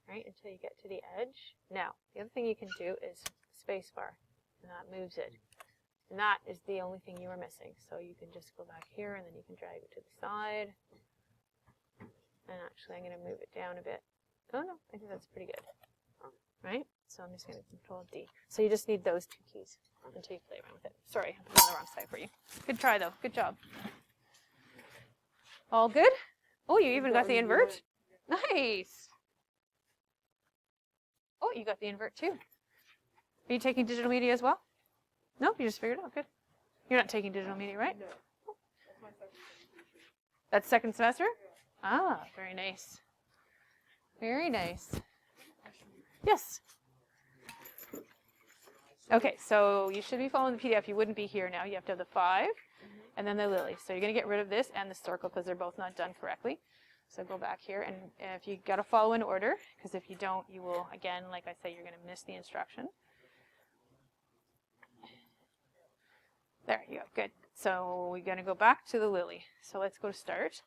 right, until you get to the edge. Now, the other thing you can do is spacebar. And that moves it. And that is the only thing you were missing. So you can just go back here and then you can drag it to the side. And actually I'm going to move it down a bit. Oh no, I think that's pretty good. Right? So I'm just going to Control D. So you just need those two keys until you play around with it. Sorry, I'm on the wrong side for you. Good try though. Good job. All good? Oh, you even got the invert? Nice. Oh, you got the invert too. Are you taking digital media as well? No, you just figured it out. Good. You're not taking digital media, right? No. That's my second semester. That's second semester? Ah, very nice. Very nice. Yes. Okay, so you should be following the PDF. You wouldn't be here now. You have to have the 5 and then the lily. So you're going to get rid of this and the circle because they're both not done correctly. So go back here, and if you got to follow in order, because if you don't, you will, again, like I say, you're going to miss the instruction. There you go, good. So we're going to go back to the lily. So let's go to start.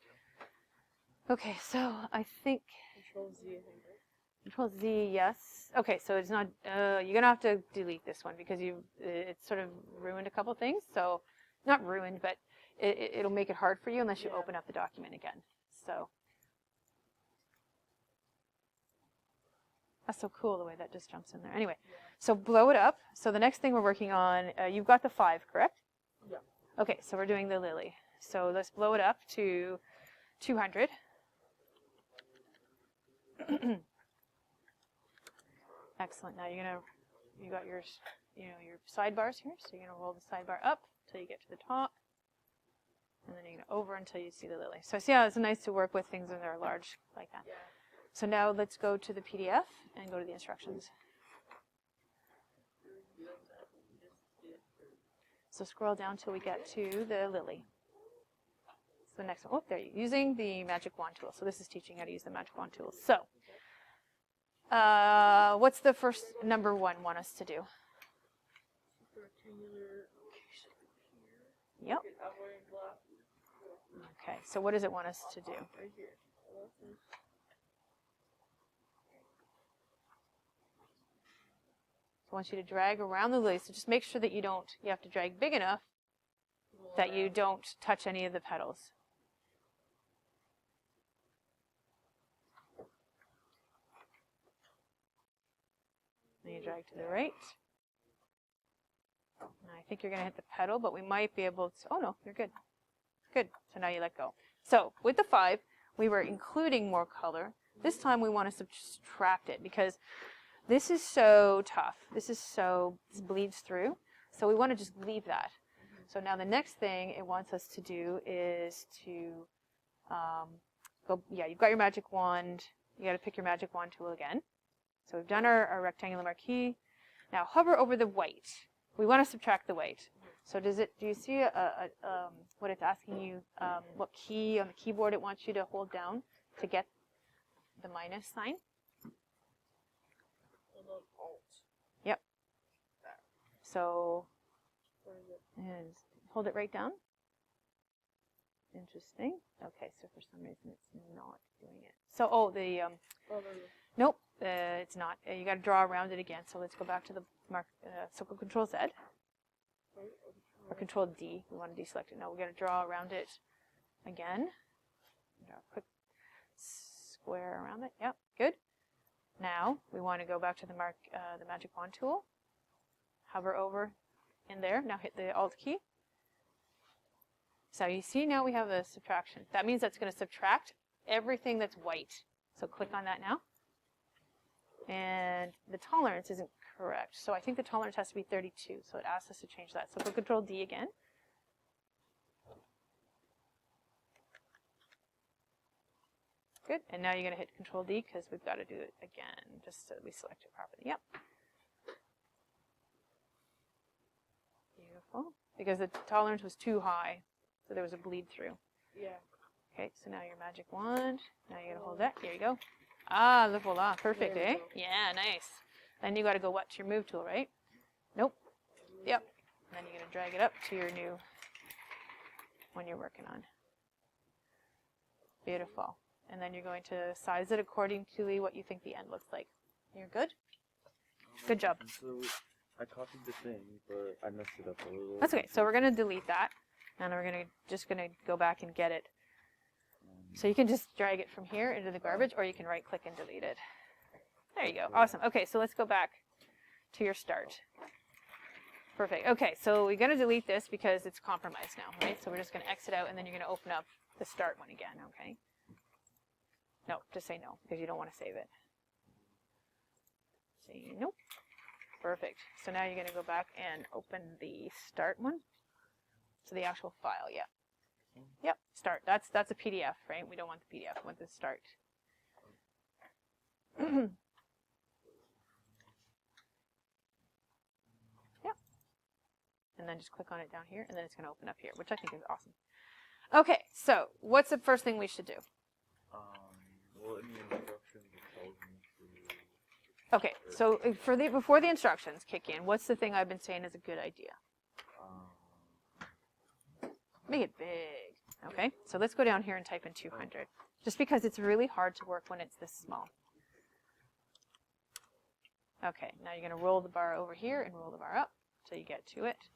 Okay, so I think Control Z, I think, right? Control Z, yes. Okay, so it's not, you're going to have to delete this one because it's sort of ruined a couple things. So, not ruined, but it'll make it hard for you unless you open up the document again. So, that's so cool the way that just jumps in there. Anyway, so blow it up. So the next thing we're working on, you've got the 5, correct? Yeah. Okay, so we're doing the lily. So let's blow it up to 200. Excellent. Now you got your sidebars here. So you're gonna roll the sidebar up until you get to the top, and then you're gonna over until you see the lily. So see how it's nice to work with things when they're large like that. Yeah. So now let's go to the PDF and go to the instructions. So scroll down till we get to the lily. So the next one, oh, there you go. Using the magic wand tool. So this is teaching how to use the magic wand tool. So What's the first number one want us to do? Rectangular. Yep. Okay, I'm wearing glasses. Okay, so what does it want us to do? Right here. So I want you to drag around the lily. So just make sure that you have to drag big enough that you don't touch any of the petals. Then you drag to the right. And I think you're going to hit the petal, but we might be able to, oh no, you're good. Good, so now you let go. So with the 5, we were including more color. This time we want to subtract it because this is so tough. This bleeds through. So we want to just leave that. So now the next thing it wants us to do is to you've got your magic wand. You got to pick your magic wand tool again. So we've done our rectangular marquee. Now hover over the white. We want to subtract the white. So do you see what it's asking you, what key on the keyboard it wants you to hold down to get the minus sign? Yep. So and hold it right down. Interesting. Okay, so for some reason it's not doing it. So, nope, it's not. You got to draw around it again. So let's go back to the circle Control Z or Control D. We want to deselect it. No, we got to draw around it again. Draw a quick square around it. Yep, good. Now we want to go back to the magic wand tool. Hover over in there. Now hit the Alt key. So you see now we have a subtraction. That means that's going to subtract everything that's white. So click on that now. And the tolerance isn't correct. So I think the tolerance has to be 32. So it asks us to change that. So go Control D again. Good. And now you're going to hit Control D because we've got to do it again just so we select it properly. Yep. Beautiful. Because the tolerance was too high. So there was a bleed through. Yeah. Okay, so now your magic wand. Now you gotta hold that. Here you go. Ah, le voila. Perfect, eh? Yeah, nice. Then you gotta go what? To your move tool, right? Nope. Yep. And then you're gonna drag it up to your new one you're working on. Beautiful. And then you're going to size it according to what you think the end looks like. You're good? Good job. So I copied the thing, but I messed it up a little. That's okay. So we're gonna delete that. And we're just gonna go back and get it. So you can just drag it from here into the garbage, or you can right click and delete it. There you go. Awesome. Okay, so let's go back to your start. Perfect. Okay, so we're gonna delete this because it's compromised now, right? So we're just gonna exit out, and then you're gonna open up the start one again. Okay. No, just say no because you don't want to save it. Say nope. Perfect. So now you're gonna go back and open the start one. So the actual file, yeah. Yep, start. That's a PDF, right? We don't want the PDF, we want the start. Yep. And then just click on it down here, and then it's going to open up here, which I think is awesome. Okay, so what's the first thing we should do? Well, in the instructions it tells me to... Okay, so before the instructions kick in, what's the thing I've been saying is a good idea? Make it big. Okay, so let's go down here and type in 200. Just because it's really hard to work when it's this small. Okay, now you're going to roll the bar over here and roll the bar up until you get to it.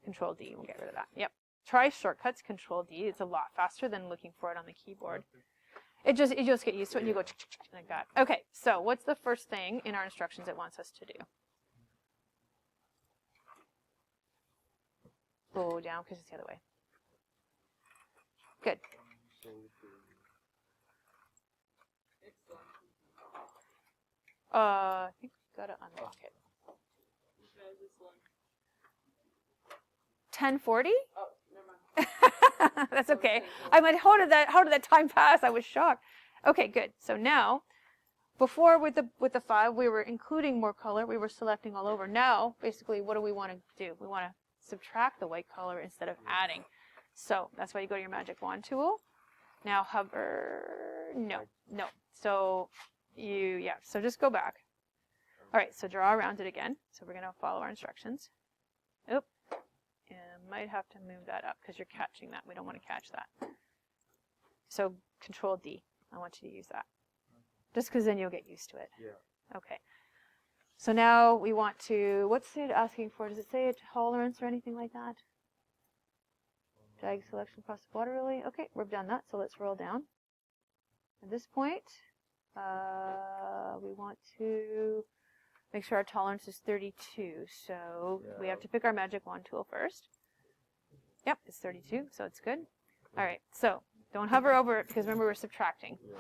Control D will get rid of that. Yep. Try shortcuts, Control D. It's a lot faster than looking for it on the keyboard. You just get used to it and you go like that. Okay, so what's the first thing in our instructions it wants us to do? Go down because it's the other way. Good. I think we've got to unlock it. 1040? Oh, never mind. That's okay. I'm like, how did that time pass? I was shocked. Okay, good. So now, before with the 5, we were including more color. We were selecting all over. Now, basically, what do we want to do? We want to subtract the white color instead of adding. So that's why you go to your magic wand tool. Now hover. No. So Yeah, so just go back. All right, so draw around it again. So we're going to follow our instructions. Oop. And might have to move that up because you're catching that. We don't want to catch that. So Control D. I want you to use that. Just because then you'll get used to it. Yeah. Okay. So now we want to, what's it asking for? Does it say a tolerance or anything like that? Drag selection across the water really? Okay, we've done that, so let's roll down. At this point, we want to make sure our tolerance is 32. So we have to pick our magic wand tool first. Yep, it's 32, so it's good. All right, so don't hover over it because remember we're subtracting. Yeah.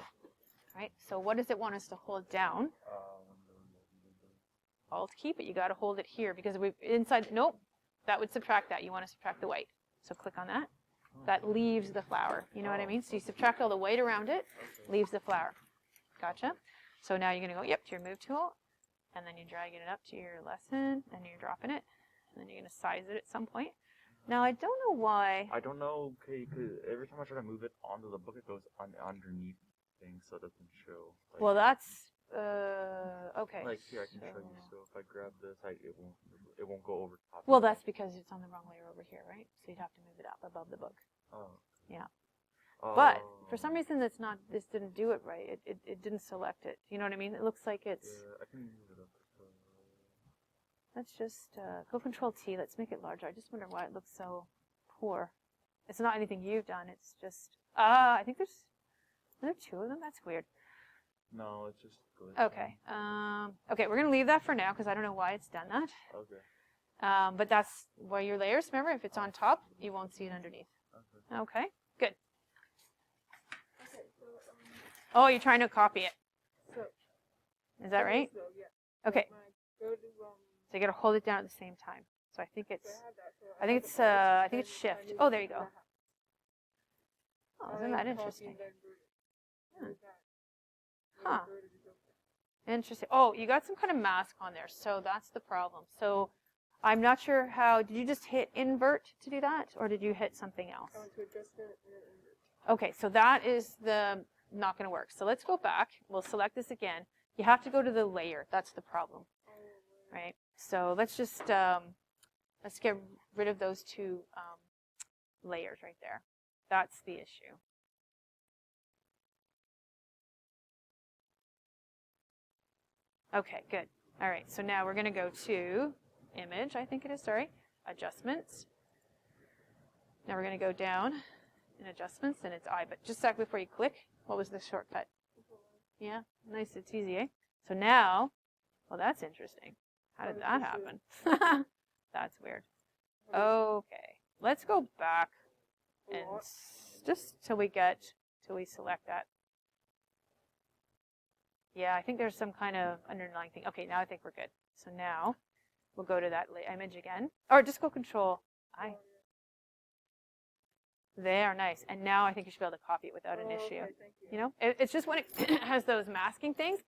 All right, so what does it want us to hold down? Alt key, but you got to hold it here because we inside. Nope, that would subtract that. You want to subtract the white, so click on that. That leaves the flower. You know what I mean? So you subtract all the white around it, leaves the flower. Gotcha. So now you're gonna go to your move tool, and then you're dragging it up to your lesson, and you're dropping it, and then you're gonna size it at some point. Now I don't know why. I don't know, okay, because every time I try to move it onto the book, it goes underneath things, so it doesn't show. Like, Well, that's okay. like here, I can show you. So if I grab this, it won't go over top. Well, that's because it's on the wrong layer over here, right? So you'd have to move it up above the book. Oh. Yeah. Oh. But for some reason, this didn't do it right. It didn't select it. You know what I mean? It looks like it's. Yeah, I can move it up. Let's just go Control T. Let's make it larger. I just wonder why it looks so poor. It's not anything you've done. It's just I think are there two of them? That's weird. No, it's just glitching. Okay. Okay, we're gonna leave that for now because I don't know why it's done that. Okay. But that's where your layers. Remember, if it's on top, you won't see it underneath. Okay. Okay. Good. Oh, you're trying to copy it. Is that right? Okay. So you got to hold it down at the same time. So I think it's shift. Oh, there you go. Oh, isn't that interesting? Huh. Interesting. Oh, you got some kind of mask on there, so that's the problem. So I'm not sure how. Did you just hit invert to do that, or did you hit something else? Okay, so that is not going to work. So let's go back. We'll select this again. You have to go to the layer. That's the problem, right? So let's just let's get rid of those two layers right there. That's the issue. Okay, good. All right, so now we're going to go to image, I think it is, sorry, adjustments. Now we're going to go down in adjustments, and it's I, but just a sec before you click, what was the shortcut? Yeah, nice, it's easy, eh? So now, well, that's interesting. How did that happen? That's weird. Okay, let's go back and just till we select that. Yeah, I think there's some kind of underlying thing. Okay, now I think we're good. So now we'll go to that image again. Or just go Control I. They are nice. And now I think you should be able to copy it without an issue. You know, it's just when it has those masking things,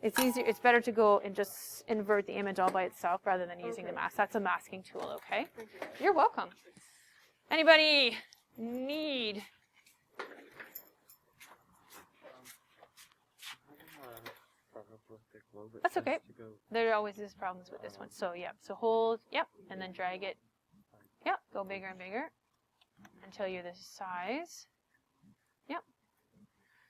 it's easier. It's better to go and just invert the image all by itself rather than using the mask. That's a masking tool, okay? You're welcome. Anybody need? That's okay. There always is problems with this one. So yeah, so hold, yep, and then drag it. Yep, go bigger and bigger until you're this size. Yep.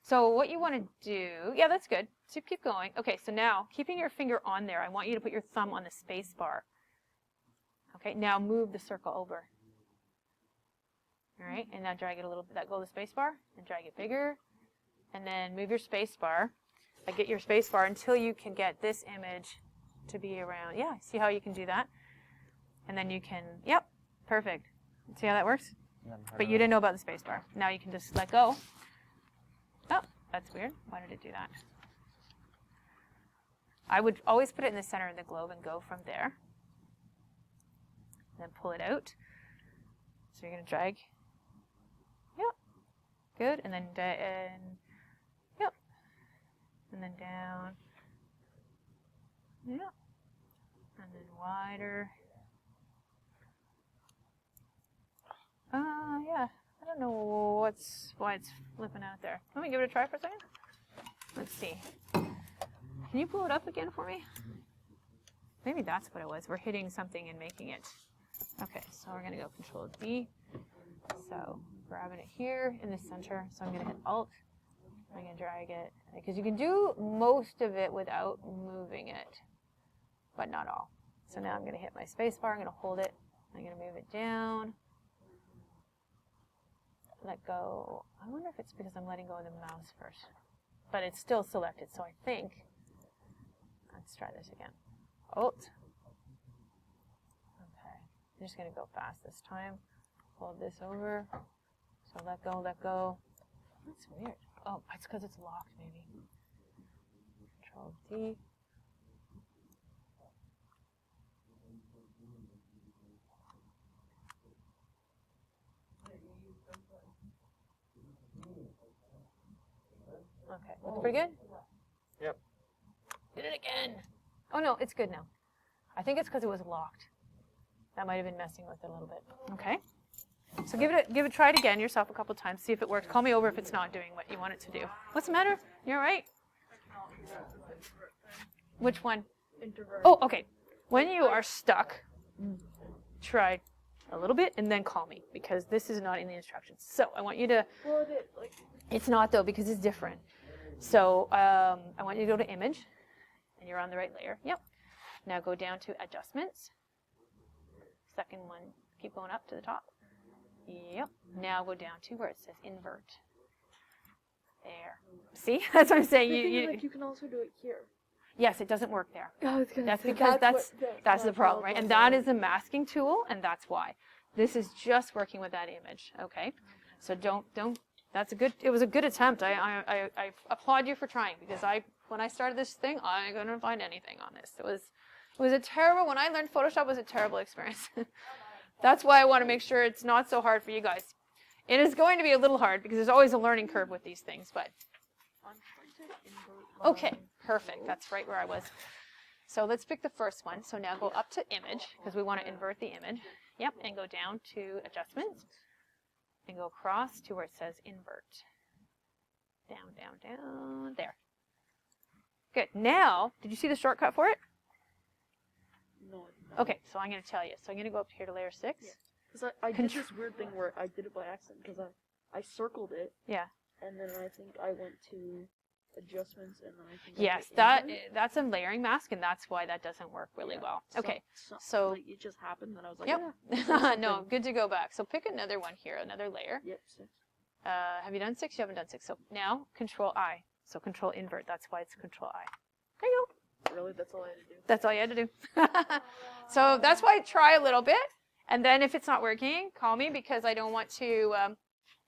So what you want to do, yeah, that's good. So keep going. Okay, so now keeping your finger on there, I want you to put your thumb on the space bar. Okay, now move the circle over. All right, and now drag it a little bit, go to the space bar and drag it bigger. And then move your space bar. Get your space bar until you can get this image to be around. Yeah, see how you can do that? And then you can, yep, perfect. See how that works? Yeah, but you didn't know about the space bar. Now you can just let go. Oh, that's weird. Why did it do that? I would always put it in the center of the globe and go from there. Then pull it out. So you're going to drag. Yep. Good. And then, yep. And then down. Yep. And then wider. Yeah. I don't know why it's flipping out there. Let me give it a try for a second. Let's see. Can you blow it up again for me? Maybe that's what it was. We're hitting something and making it. Okay, so we're going to go Control D. So grabbing it here in the center. So I'm going to hit Alt. I'm going to drag it. Because you can do most of it without moving it, but not all. So now I'm going to hit my space bar. I'm going to hold it. I'm going to move it down. Let go. I wonder if it's because I'm letting go of the mouse first. But it's still selected, so I think. Let's try this again. Alt. Okay. I'm just going to go fast this time. Hold this over. So let go, let go. That's weird. Oh, it's because it's locked, maybe. Control D. Okay, looks pretty good? Yep. Did it again. Oh no, it's good now. I think it's because it was locked. That might have been messing with it a little bit. Okay. So try it again yourself a couple times, see if it works. Call me over if it's not doing what you want it to do. What's the matter? You all right? Which one? Oh, okay. When you are stuck, try a little bit and then call me, because this is not in the instructions. So I want you to... It's not though, because it's different. So I want you to go to Image, and you're on the right layer. Yep. Now go down to Adjustments. Second one, keep going up to the top. Yep. Now go down to where it says Invert. There. See? That's what I'm saying. You can also do it here. Yes, it doesn't work there. That's say, because that's the what problem, right? And that is a masking tool, and that's why. This is just working with that image, okay? So don't. It was a good attempt. I applaud you for trying, because when I started this thing, I couldn't find anything on this. It was a terrible. When I learned Photoshop, it was a terrible experience. That's why I want to make sure it's not so hard for you guys. It is going to be a little hard because there's always a learning curve with these things, but okay, perfect. That's right where I was. So let's pick the first one. So now go up to Image, because we want to invert the image. Yep, and go down to Adjustments. And go across to where it says Invert. Down, down, down. There. Good. Now, did you see the shortcut for it? No. Okay, so I'm going to tell you. So I'm going to go up here to layer 6. Because I did this weird thing where I did it by accident, because I circled it. Yeah. And then I think I went to Adjustments, and then I think yes, I hit Invert. that's a layering mask, and that's why that doesn't work really well. Okay, so like, it just happened, and I was like, yep. yeah. No, good to go back. So pick another one here, another layer. Yep, 6. Have you done 6? You haven't done 6. So now Control I. So Control Invert. That's why it's Control I. There you go. Really, that's all I had to do. That's all you had to do. So that's why try a little bit, and then if it's not working, call me, because I don't want to.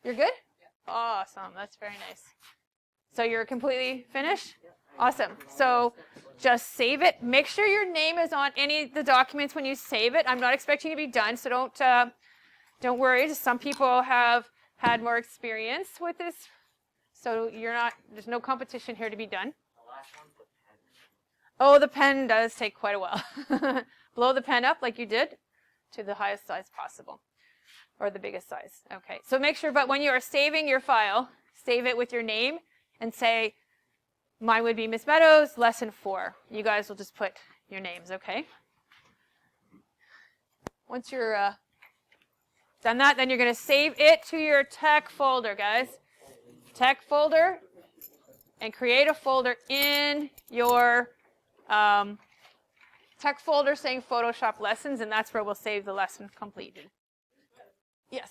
You're good? Yeah. Awesome. That's very nice. So you're completely finished? Awesome. So just save it. Make sure your name is on any of the documents when you save it. I'm not expecting you to be done, so don't worry. Some people have had more experience with this, so there's no competition here to be done. The last one's the pen. Oh, the pen does take quite a while. Blow the pen up like you did to the highest size possible, or the biggest size. Okay, so make sure, but when you are saving your file, save it with your name and say, mine would be Miss Meadows, lesson 4. You guys will just put your names, okay? Once you're done that, then you're going to save it to your tech folder, guys. Tech folder, and create a folder in your tech folder saying Photoshop lessons, and that's where we'll save the lesson completed. Yes.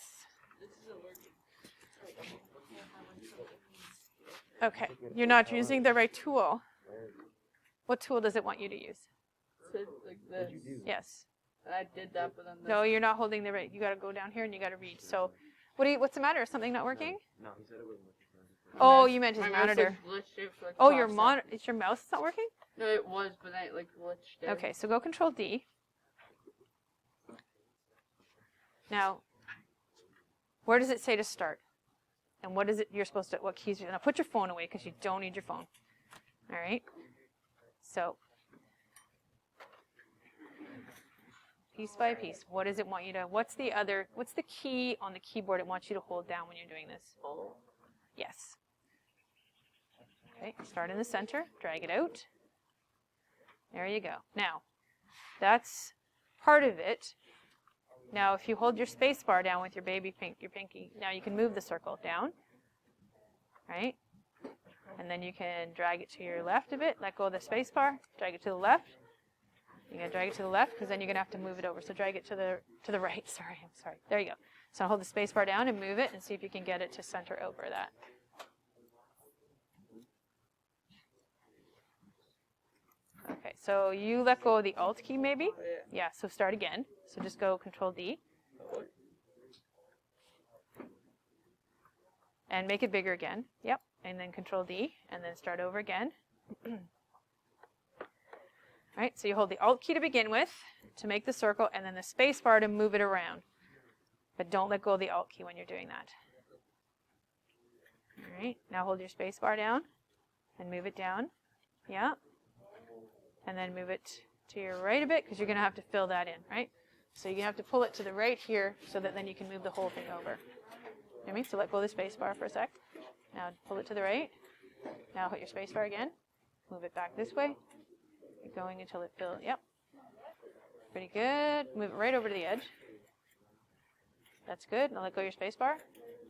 Okay, you're not using the right tool. What tool does it want you to use? Like this. Yes. And I did that, but then No, you're not holding the right. You got to go down here and you got to read. So, what's the matter? Is something not working? No, he said it wasn't working. Oh, you meant his my mouse, monitor. like, glitched out, so it Oh, your crossed out. monitor. Is your mouse not working? No, it was, but then it like glitched out. Okay, so go Control D. Now, where does it say to start? And what is it you're supposed to, what keys are, now put your phone away because you don't need your phone. All right? So, piece by piece, what does it want you to, what's the key on the keyboard it wants you to hold down when you're doing this? Yes. Okay, start in the center, drag it out. There you go. Now, that's part of it. Now, if you hold your space bar down with your your pinky, now you can move the circle down, right? And then you can drag it to your left a bit, let go of the space bar, drag it to the left. You're going to drag it to the left because then you're going to have to move it over. So drag it to the right. Sorry. There you go. So hold the space bar down and move it and see if you can get it to center over that. Okay, so you let go of the Alt key maybe? Yeah, so start again. So just go Control D. And make it bigger again. Yep, and then Control D, and then start over again. All right, so you hold the Alt key to begin with to make the circle, and then the space bar to move it around. But don't let go of the Alt key when you're doing that. All right, now hold your space bar down and move it down. Yeah. And then move it to your right a bit because you're going to have to fill that in, right? So you're going to have to pull it to the right here so that then you can move the whole thing over. You know what I mean? So let go of the space bar for a sec. Now pull it to the right. Now hit your space bar again. Move it back this way. Keep going until it fills. Yep. Pretty good. Move it right over to the edge. That's good. Now let go of your space bar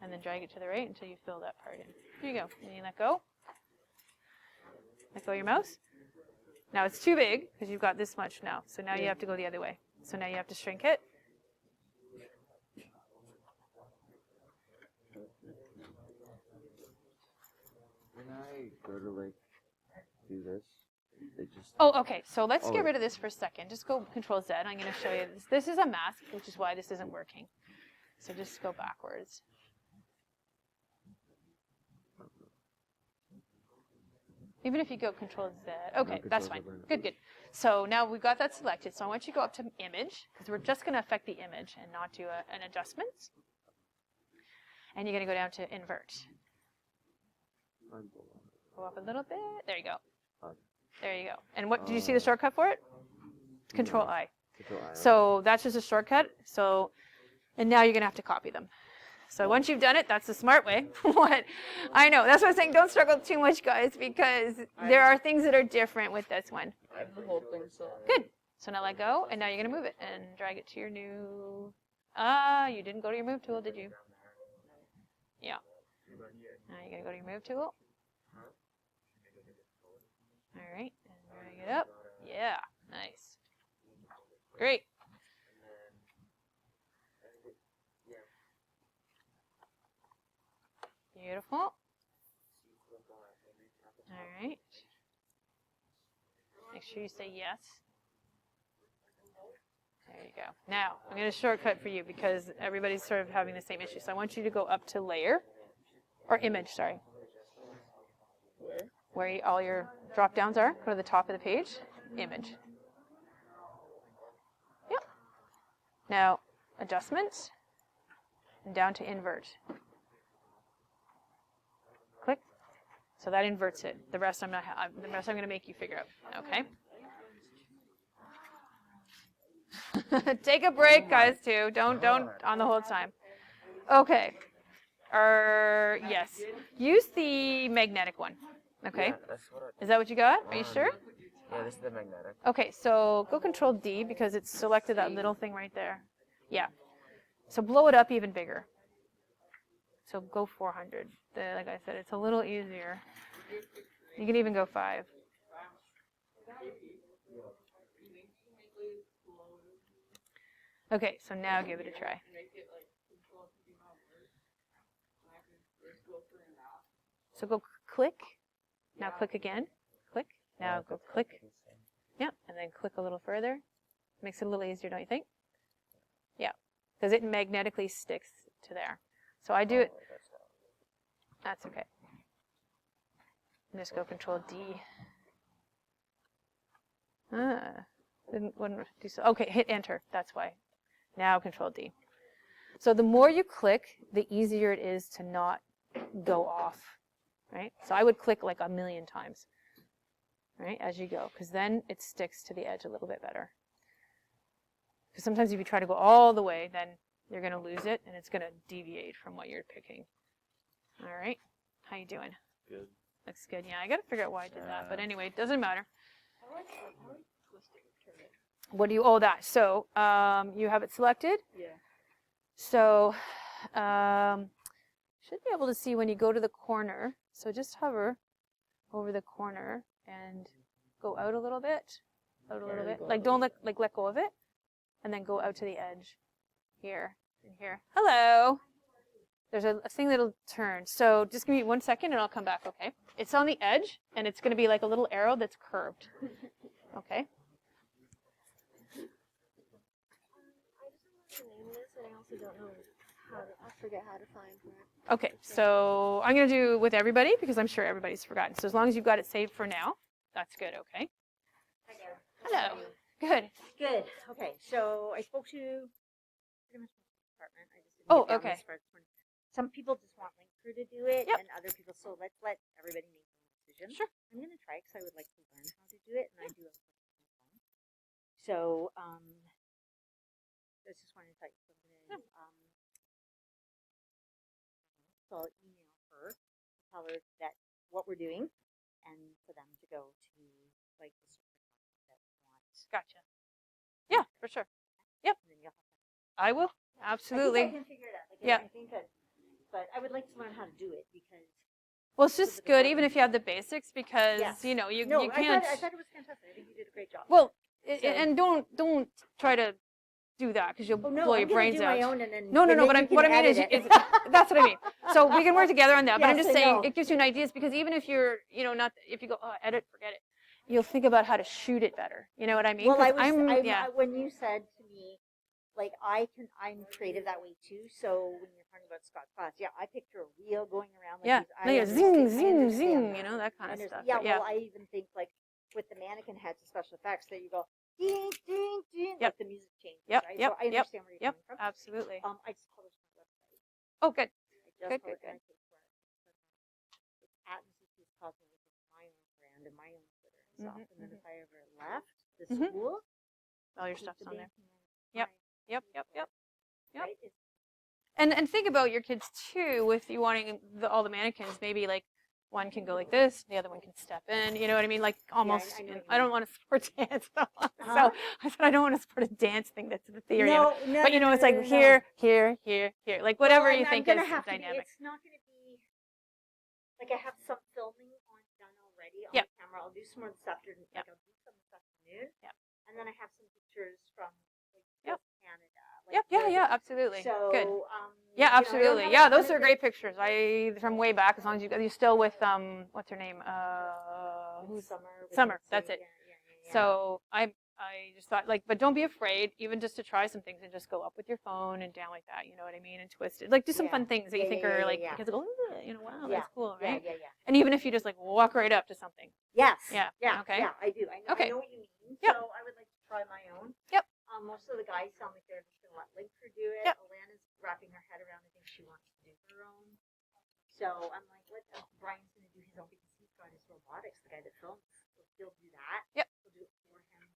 and then drag it to the right until you fill that part in. Here you go. And you let go. Let go of your mouse. Now it's too big because you've got this much now. So now you have to go the other way. So now you have to shrink it. When I go to like do this, they just. Oh, okay. So let's get rid of this for a second. Just go Control Z. I'm going to show you this. This is a mask, which is why this isn't working. So just go backwards. Even if you go Control Z. Okay, that's fine. Good, good. So now we've got that selected. So I want you to go up to Image, because we're just going to affect the image and not do an adjustment. And you're going to go down to Invert. Go up a little bit. There you go. There you go. And what, did you see the shortcut for it? Control I. So that's just a shortcut. So, and now you're going to have to copy them. So once you've done it, that's the smart way. What? I know. That's why I'm saying don't struggle too much, guys, because there are things that are different with this one. I have the whole thing so. Good. So now let go, and now you're going to move it and drag it to your new... you didn't go to your move tool, did you? Yeah. Now you're going to go to your move tool. All right, and drag it up. Yeah, nice. Great. Beautiful. All right. Make sure you say yes. There you go. Now, I'm going to shortcut for you because everybody's sort of having the same issue. So I want you to go up to Layer, or Image, sorry. Where all your drop downs are. Go to the top of the page. Image. Yep. Now, Adjustments, and down to Invert. Click. So that inverts it. The rest I'm going to make you figure out. Okay. Take a break, guys. Too. Don't on the whole time. Okay. Yes. Use the magnetic one. Okay. Yeah, that's what Is that what you got? Are you sure? yeah, this is the magnetic. Okay. So go Control D because it's selected that little thing right there. Yeah. So blow it up even bigger. So go 400. Like I said, it's a little easier. You can even go 5. Okay, so now give it a try. So go click. Now click again. Click. Now go click. Yeah, and then click a little further. Makes it a little easier, don't you think? Yeah, because it magnetically sticks to there. So I do it. That's okay. And just go Control D. Wouldn't do so. Okay, hit Enter. That's why. Now Control D. So the more you click, the easier it is to not go off, right? So I would click like 1,000,000 times, right, as you go, because then it sticks to the edge a little bit better. Because sometimes if you try to go all the way, then you're going to lose it, and it's going to deviate from what you're picking. All right, how you doing? Good. Looks good. Yeah, I got to figure out why I did that, but anyway, it doesn't matter. What do you owe that? So you have it selected. Yeah. So should be able to see when you go to the corner. So just hover over the corner and go out a little bit, Like don't let go of it, and then go out to the edge, here and here. Hello. There's a thing that'll turn. So just give me 1 second and I'll come back. Okay. It's on the edge and it's going to be like a little arrow that's curved. Okay. I just know what the name is, and I also don't know I forget how to find that. Okay, so I'm going to do with everybody because I'm sure everybody's forgotten. So as long as you've got it saved for now, that's good, okay? Hi there. Hello. Good. Good. Okay, so I spoke to pretty much my department. I just didn't Oh, get down okay. this far this morning. Some people just want Link Crew to do it, Yep. and other people. So let's let everybody make their own decision. Sure. I'm gonna try because I would like to learn how to do it, and I do have a phone. So that's just one I thought you were gonna. So I'll email her, tell her that what we're doing, and for them to go to like the supermarket that wants. Gotcha. Yeah, for sure. Yep. And then you'll have to. I will. I Absolutely. think I can figure it out. Like, Yeah. I think that, but I would like to learn how to do it because. Well, it's just good even if you have the basics because, Yes. you know, you No, can't. I thought it was fantastic. I think you did a great job. Well, So- and don't try to do that because you'll oh no, blow I'm your gonna brains do out. my own and then. No, and then but you can what I mean is, edit it. that's what I mean. So we can work together on that. But I'm Yes, just I saying know. it gives you an ideas because even if you're, not, if you go, oh, edit, forget it, you'll think about how to shoot it better. You know what I mean? Well, 'Cause yeah. when you said to me, like I'm creative that way too. So when you're talking about Scott's class, yeah, I picture a wheel going around. Like Yeah, these, I no, yeah, understand- zing, I zing, understand zing, that. you know, that kind of stuff. Yeah, But yeah. well, I even think like with the mannequin heads and special effects that you go ding, ding, ding, Yep. like the music changes, Yep, right? yep, So I yep, understand where you're Yep, coming from. absolutely. I just published my website. Oh, good. I just Good, published good, my page for it. It's at Mrs. Cosmo, which is my own brand and my own Twitter and stuff. Mhm, And then if I ever left the Mhm. school, All your keep stuff's the on there. banking on Yep, my- Yep. Yep. Right? It's And think about your kids too with you wanting all the mannequins. Maybe like one can go like this, the other one can step in. You know what I mean? Like almost. I know what you I don't mean. want to support dance. So Huh? I said I don't want to support a dance thing. That's the theory. No, of it. no, But you know, no, it's no, like no, no. here, here, here, here. Like whatever Well, you I'm think gonna is have dynamic. it's not going to be like I have some filming done already on Yep. the camera. I'll do some more this afternoon. Yep. Like I'll do some this afternoon. Yep. And then I have some pictures from like Yep. Canada. Like, Yeah, where- yeah, absolutely. So Good. you know, Yeah, I don't absolutely. have Yeah, a those ton are of great things. pictures. From way back. As long as you're still with what's her name? Who's Summer? with Summer, Nancy, that's it. Yeah. So I just thought but don't be afraid, even just to try some things and just go up with your phone and down like that. You know what I mean? And twist it. Like do some Yeah. fun things that you Yeah, think yeah, are yeah, like yeah. kids go, "Ooh," wow, Yeah. that's cool, Yeah, right? yeah, yeah. And even if you just like walk right up to something. Yes. Yeah, Yeah. okay. Yeah, I do. I know, Okay. I know what you mean. Yep. So I would like to try my own. Yep. Most of the guys sound like they're just gonna let Linkford do it. Yep. Alana's wrapping her head around. I think she wants to do her own. So I'm like, what? Brian's gonna do his own because he's got his robotics. The guy that films, he'll do that. Yep. He'll do it for him.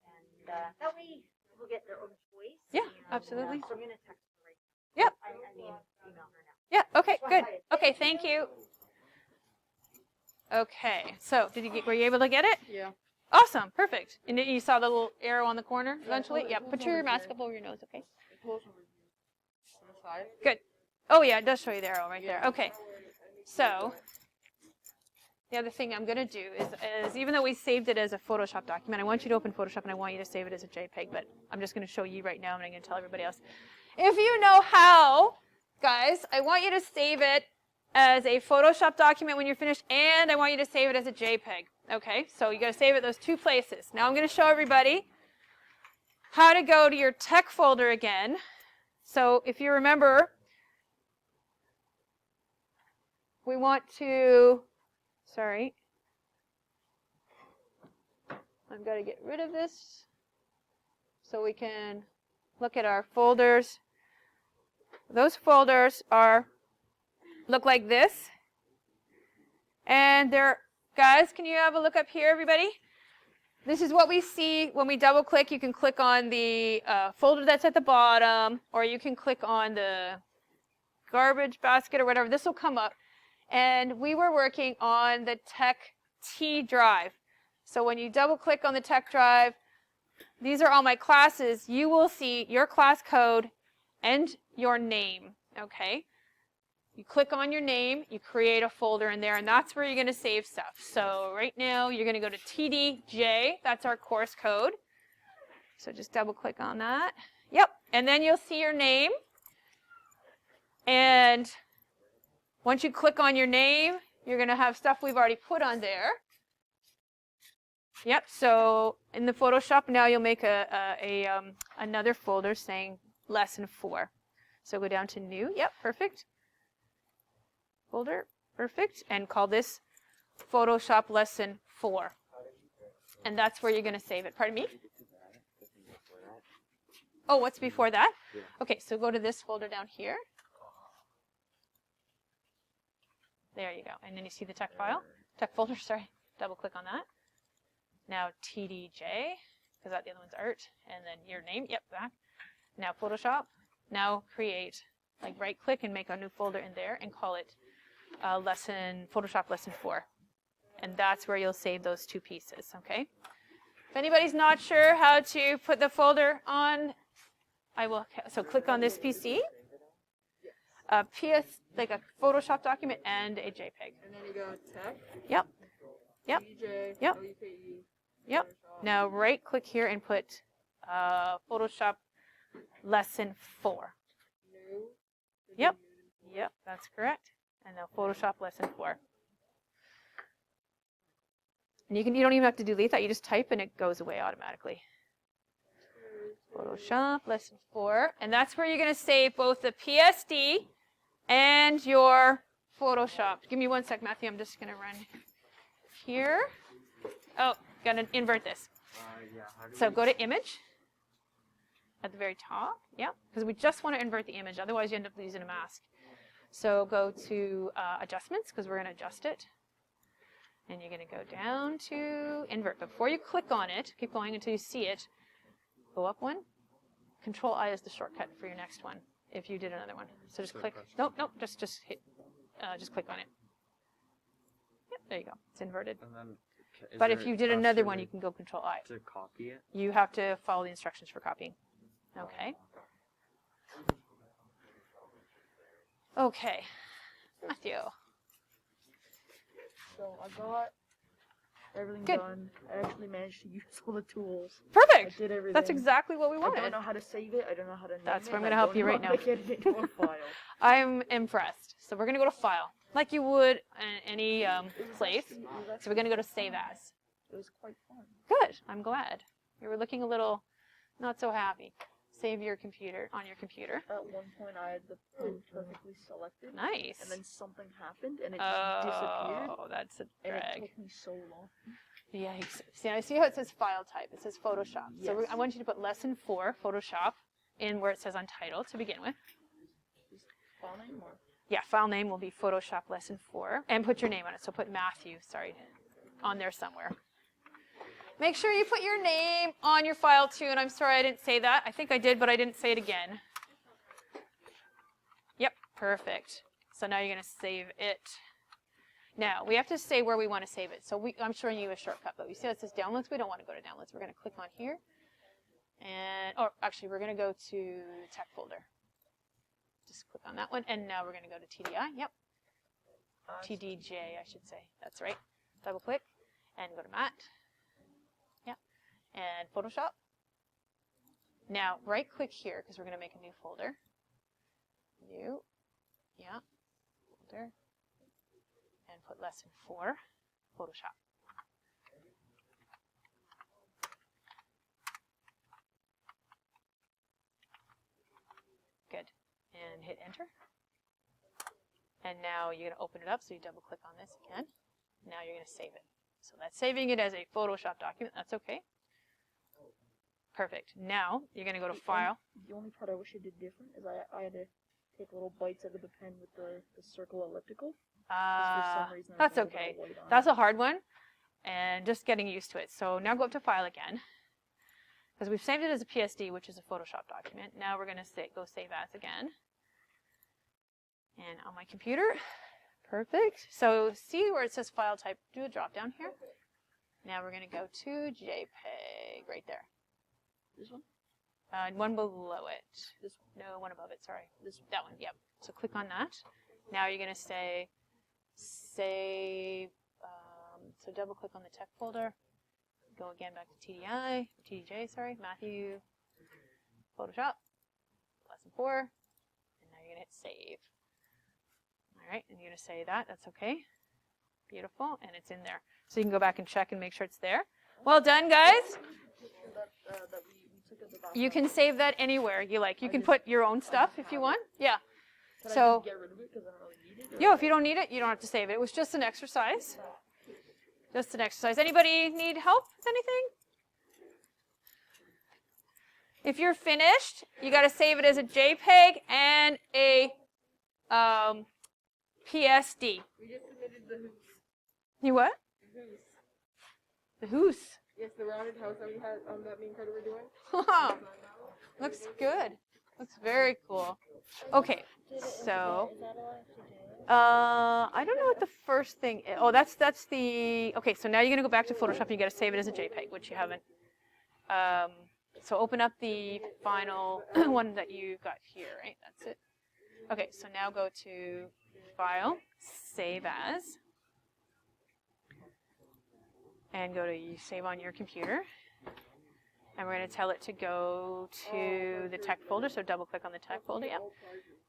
And that way, people get their own choice. Yeah, and, absolutely. So I'm gonna text her right Yep. now. I mean, email her now. Yeah. Okay. Well, Good. hi. Okay. Thank you. Okay. So were you able to get it? Yeah. Awesome. Perfect. And then you saw the little arrow on the corner eventually? it Yeah. goes Put your over mask here. up over your nose, okay? It goes over here. On the side. Good. Oh, yeah, it does show you the arrow right there. Yeah. Okay. So the other thing I'm going to do is even though we saved it as a Photoshop document, I want you to open Photoshop and I want you to save it as a JPEG, but I'm just going to show you right now and I'm going to tell everybody else. If you know how, guys, I want you to save it as a Photoshop document when you're finished, and I want you to save it as a JPEG. Okay, so you got to save it those two places. Now I'm going to show everybody how to go to your tech folder again. So if you remember, we want to, sorry, I've got to get rid of this so we can look at our folders. Those folders look like this. And they're, guys, can you have a look up here, everybody? This is what we see when we double click. You can click on the folder that's at the bottom, or you can click on the garbage basket or whatever. This will come up. And we were working on the Tech T drive. So when you double click on the tech drive, these are all my classes. You will see your class code and your name, okay? You click on your name, you create a folder in there, and that's where you're going to save stuff. So right now, you're going to go to TDJ. That's our course code. So just double click on that. Yep, and then you'll see your name. And once you click on your name, you're going to have stuff we've already put on there. Yep, so in the Photoshop now you'll make another folder saying lesson 4. So go down to new, yep, perfect. Folder, perfect, and call this Photoshop lesson 4. And that's where you're going to save it. Pardon me? Oh, what's before that? Okay, so go to this folder down here. There you go, and then you see the tech file, tech folder, sorry, double click on that. Now TDJ, because the other one's art, and then your name, yep, back. Now Photoshop, now create, like right click and make a new folder in there and call it Photoshop lesson 4. And that's where you'll save those 2 pieces, okay? If anybody's not sure how to put the folder on, so click on this PC, like a Photoshop document and a JPEG. And then you go tech. Yep. Yep. DJ, Yep. WKE, Yep. Photoshop. Now right click here and put Photoshop lesson 4. New. Yep. Yep, that's correct. And now Photoshop lesson 4. And you don't even have to delete that. You just type and it goes away automatically. Photoshop lesson 4. And that's where you're going to save both the PSD and your Photoshop. Give me one sec, Matthew. I'm just going to run here. Oh, got to invert this. So go to image at the very top. Yeah, because we just want to invert the image. Otherwise, you end up using a mask. So go to adjustments, because we're going to adjust it. And you're going to go down to invert. Before you click on it, keep going until you see it. Go up one. Control-I is the shortcut for your next one, if you did another one. So just click. Nope, just hit. Just click on it. Yep, there you go. It's inverted. And then, But if you did another one, you can go Control-I. to copy it. You have to follow the instructions for copying. Okay. Okay. Matthew. So I got everything Good. done. I actually managed to use all the tools. Perfect. I did everything. That's exactly what we I wanted. don't know how to save it. I don't know how to name That's it. where I'm I gonna help don't you know right how now. to get it into a file. I'm impressed. So we're going to go to File, like you would in any place. So we're going to go to Save As. It was quite fun. Good. I'm glad. You were looking a little not so happy. Save your computer on your computer. At one point, I had the print perfectly selected. Nice. And then something happened, and it just disappeared. Oh, that's a And it drag. took me so long. Yikes. See, I see how it says file type. It says Photoshop. So Yes. I want you to put lesson 4, Photoshop, in where it says Untitled to begin with. File name or? Yeah, file name will be Photoshop lesson 4. And put your name on it. So put Matthew, on there somewhere. Make sure you put your name on your file too. And I'm sorry I didn't say that. I think I did, but I didn't say it again. Yep, perfect. So now you're going to save it. Now, we have to say where we want to save it. So I'm showing you a shortcut, but you see how it says downloads? We don't want to go to downloads. We're going to click on here. Or actually, we're going to go to tech folder. Just click on that one. And now we're going to go to TDI. Yep. TDJ, I should say. That's right. Double click and go to Matt. Yep. And Photoshop. Now, right click here because we're going to make a new folder. New. Yeah. Folder. And put lesson 4, Photoshop. Good. And hit enter. And now you're going to open it up, so you double click on this again. Now you're going to save it. So that's saving it as a Photoshop document. That's okay. Perfect. Now you're going to go to File. The only part I wish I did different is I had to take little bites out of the pen with the circle elliptical. For some reason, I That's was a little okay. bit white on That's it. a hard one, and just getting used to it. So now go up to File again, because we've saved it as a PSD, which is a Photoshop document. Now we're going to go Save As again. And on my computer, perfect. So see where it says File Type, do a drop down here. Now we're going to go to JPEG right there. This one? One below it. This No, one above it, sorry. This That one, yep. So click on that. Now you're going to say save. So double click on the tech folder. Go again back to TDJ, sorry, Matthew, Photoshop, lesson 4. And now you're going to hit save. All right, and you're going to say that. That's okay. Beautiful, and it's in there. So you can go back and check and make sure it's there. Well done, guys. that we took at the last You time. can save that anywhere you like. You can put your own stuff if you want. Yeah. Can I So, just get rid of it because I don't really need it? yeah, if you don't need it, you don't have to save it. It was just an exercise. Just an exercise. Anybody need help with anything? If you're finished, you got to save it as a JPEG and a PSD. We just submitted the hoops. You what? Hoops. The who's? Yes, the rounded house that we had that me and Carter were doing. Looks good. Looks very cool. Okay, so I don't know what the first thing is. Oh, that's the. Okay, so now you're gonna go back to Photoshop and you gotta save it as a JPEG, which you haven't. So open up the final one that you got here, right? That's it. Okay, so now go to File, Save As, and go to Save on your computer. And we're going to tell it to go to the tech folder, so double click on the tech folder, yeah.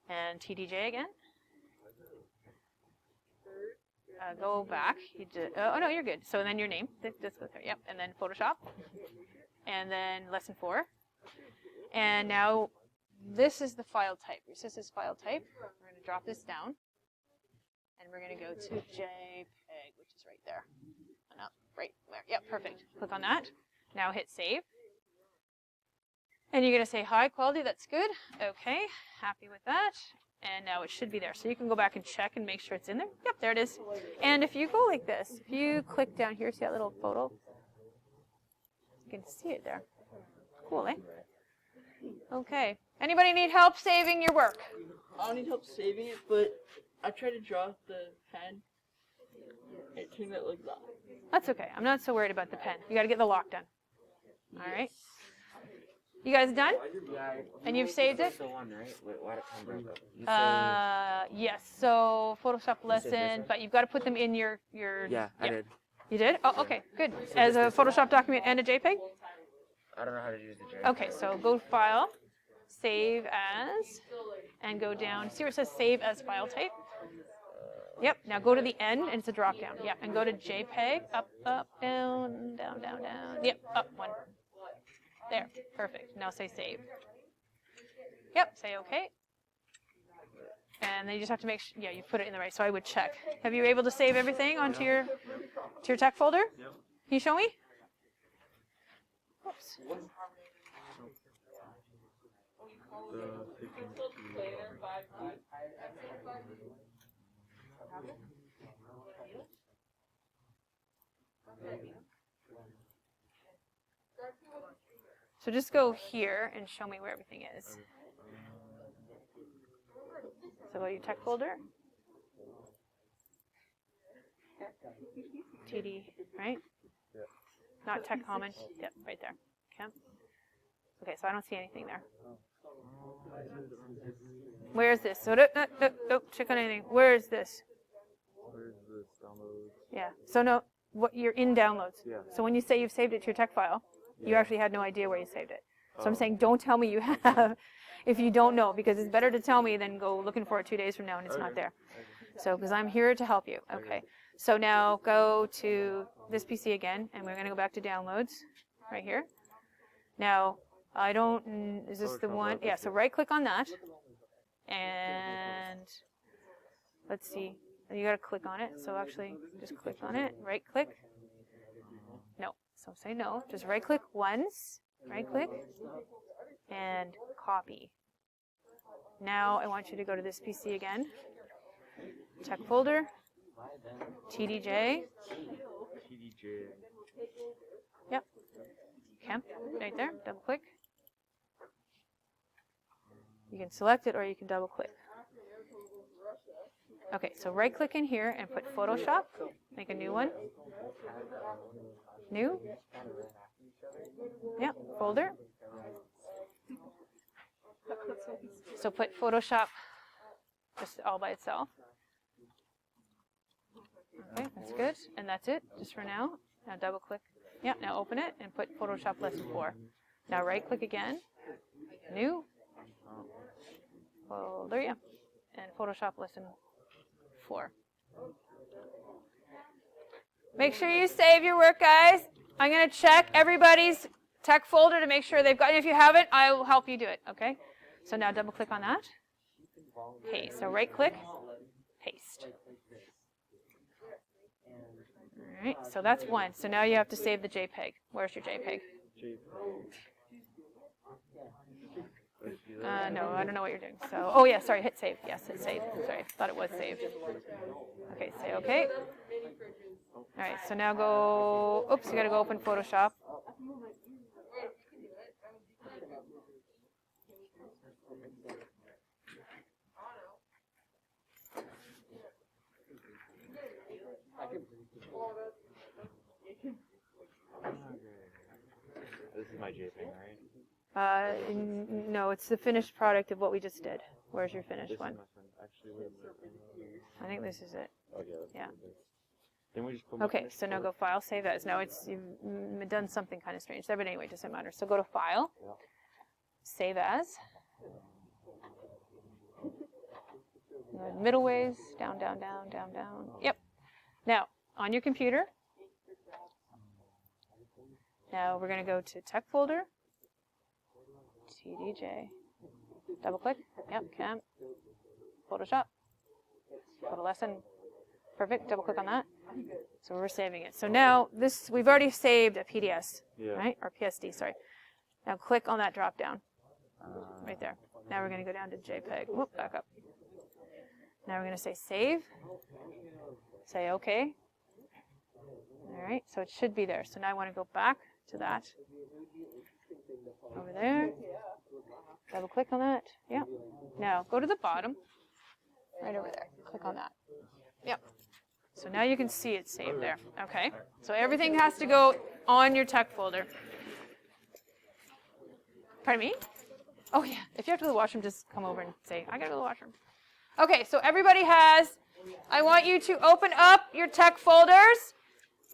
And TDJ again. Go back. You did, oh no, you're good. So then your name, just go there, yep. And then Photoshop. And then lesson 4. And now this is the file type. This is file type. We're going to drop this down. And we're going to go to JPEG, which is right there. No, right there. Yep, perfect. Click on that. Now hit save. And you're going to say high quality, that's good. Okay, happy with that. And now it should be there. So you can go back and check and make sure it's in there. Yep, there it is. And if you go like this, if you click down here, see that little photo? You can see it there. Cool, eh? Okay. Anybody need help saving your work? I don't need help saving it, but I tried to draw the pen. It turned out like that. That's okay. I'm not so worried about the pen. You got to get the lock done. All right. You guys done? And you've saved it? The one, right? Wait, why did it come back up? Yes. So Photoshop You said this lesson, one? but you've got to put them in your. Yeah, I did. You did? Oh, okay, good. As a Photoshop document and a JPEG? I don't know how to use the JPEG. Okay, so go to File, Save As, and go down. See where it says Save as File Type? Yep, now go to the end, and it's a drop down. Yep, and go to JPEG, up, up, down, down, down, down. Yep, up one. There, perfect. Now say Save. Yep, say OK. And then you just have to make sure, yeah, you put it in the right, so I would check. Have you able to save everything onto your tech folder? Yep. Can you show me? Oops. So just go here and show me where everything is. So go to your tech folder. TD, right? Yeah. Not tech common. Yep, right there. Okay. Okay, so I don't see anything there. Where is this? So don't check on anything. Where is this? Where's this download? Yeah. So no, what you're in downloads. Yeah. So when you say you've saved it to your tech file, you Yeah. actually had no idea where you saved it. So I'm Oh. saying don't tell me you have if you don't know, because it's better to tell me than go looking for it 2 days from now and it's not Okay. there. So because I'm here to help you. Okay. So now go to this PC again, and we're going to go back to downloads right here. Now I don't. Is this the Photoshop one? web Yeah. page. So right click on that, and let's see. You got to click on it. So actually, just click on it. Right click. No. So say no. Just right click once. Right click. And copy. Now I want you to go to this PC again. Tech folder. TDJ. TDJ. Yep. Okay. Right there. Double click. You can select it or you can double click. Okay, so right click in here and put Photoshop. Make a new one. New. Yeah, folder. So put Photoshop just all by itself. Okay, that's good. And that's it, just for now. Now double click. Yeah, now open it and put Photoshop Lesson 4. Now right click again. New. Folder, yeah. And Photoshop Lesson 4. Make sure you save your work, guys. I'm going to check everybody's tech folder to make sure they've got it. If you haven't, I will help you do it, okay? So now double click on that. Okay, so right click, paste. All right, so that's one. So now you have to save the JPEG. Where's your JPEG? No, I don't know what you're doing. So, oh yeah, sorry, hit save. Yes, hit save. Sorry, thought it was saved. Okay, say okay. All right, so now go, oops, you gotta go open Photoshop. This is my JPEG, right? No, it's the finished product of what we just did. Where's your finished This one? is my friend. Actually, wait a minute. I think this is it. Oh yeah. Yeah. Then we just put my Okay, finished so now photo. go File, Save As. Now you've done something kind of strange there, but anyway, it doesn't matter. So go to File, Yeah. Save As. Middle ways, down, down, down, down, down. Yep. Now, on your computer, now we're going to go to Tech Folder, TDJ, double click, yep, Cam, Photoshop, Photo Lesson, perfect, double click on that. So we're saving it. So now this, we've already saved a PDS, Yeah. right, or PSD, sorry. Now click on that drop down, right there. Now we're going to go down to JPEG, whoop, back up. Now we're going to say save, say okay. All right, so it should be there. So now I want to go back to that. Over there. Double click on that. Yep. Now go to the bottom. Right over there. Click on that. Yep. So now you can see it saved there. Okay. So everything has to go on your tech folder. Pardon me? Oh yeah. If you have to go to the washroom, just come over and say, I gotta go to the washroom. Okay, so everybody has, I want you to open up your tech folders.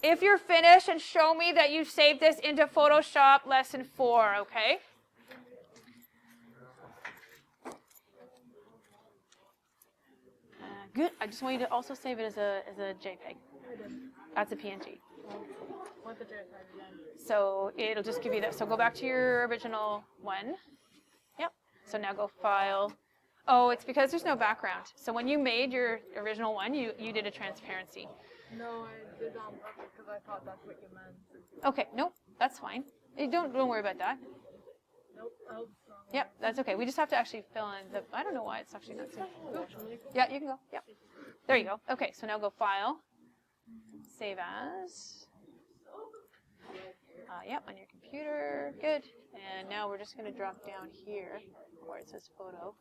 If you're finished, and show me that you saved this into Photoshop Lesson 4, okay? Good. I just want you to also save it as a JPEG. That's a PNG. What the JPEG again? So it'll just give you that. So go back to your original one. Yep. So now go File. Oh, it's because there's no background. So when you made your original one, you did a transparency. No, I did on purpose because I thought that's what you meant. Okay, nope, that's fine. Don't worry about that. Nope. Oh, Yep, that's okay. We just have to actually fill in the, I don't know why it's actually not so. Yeah, you can go. Yep. There you go. Okay, so now go File, Save As. Yep, on your computer. Good. And now we're just going to drop down here where it says Photo.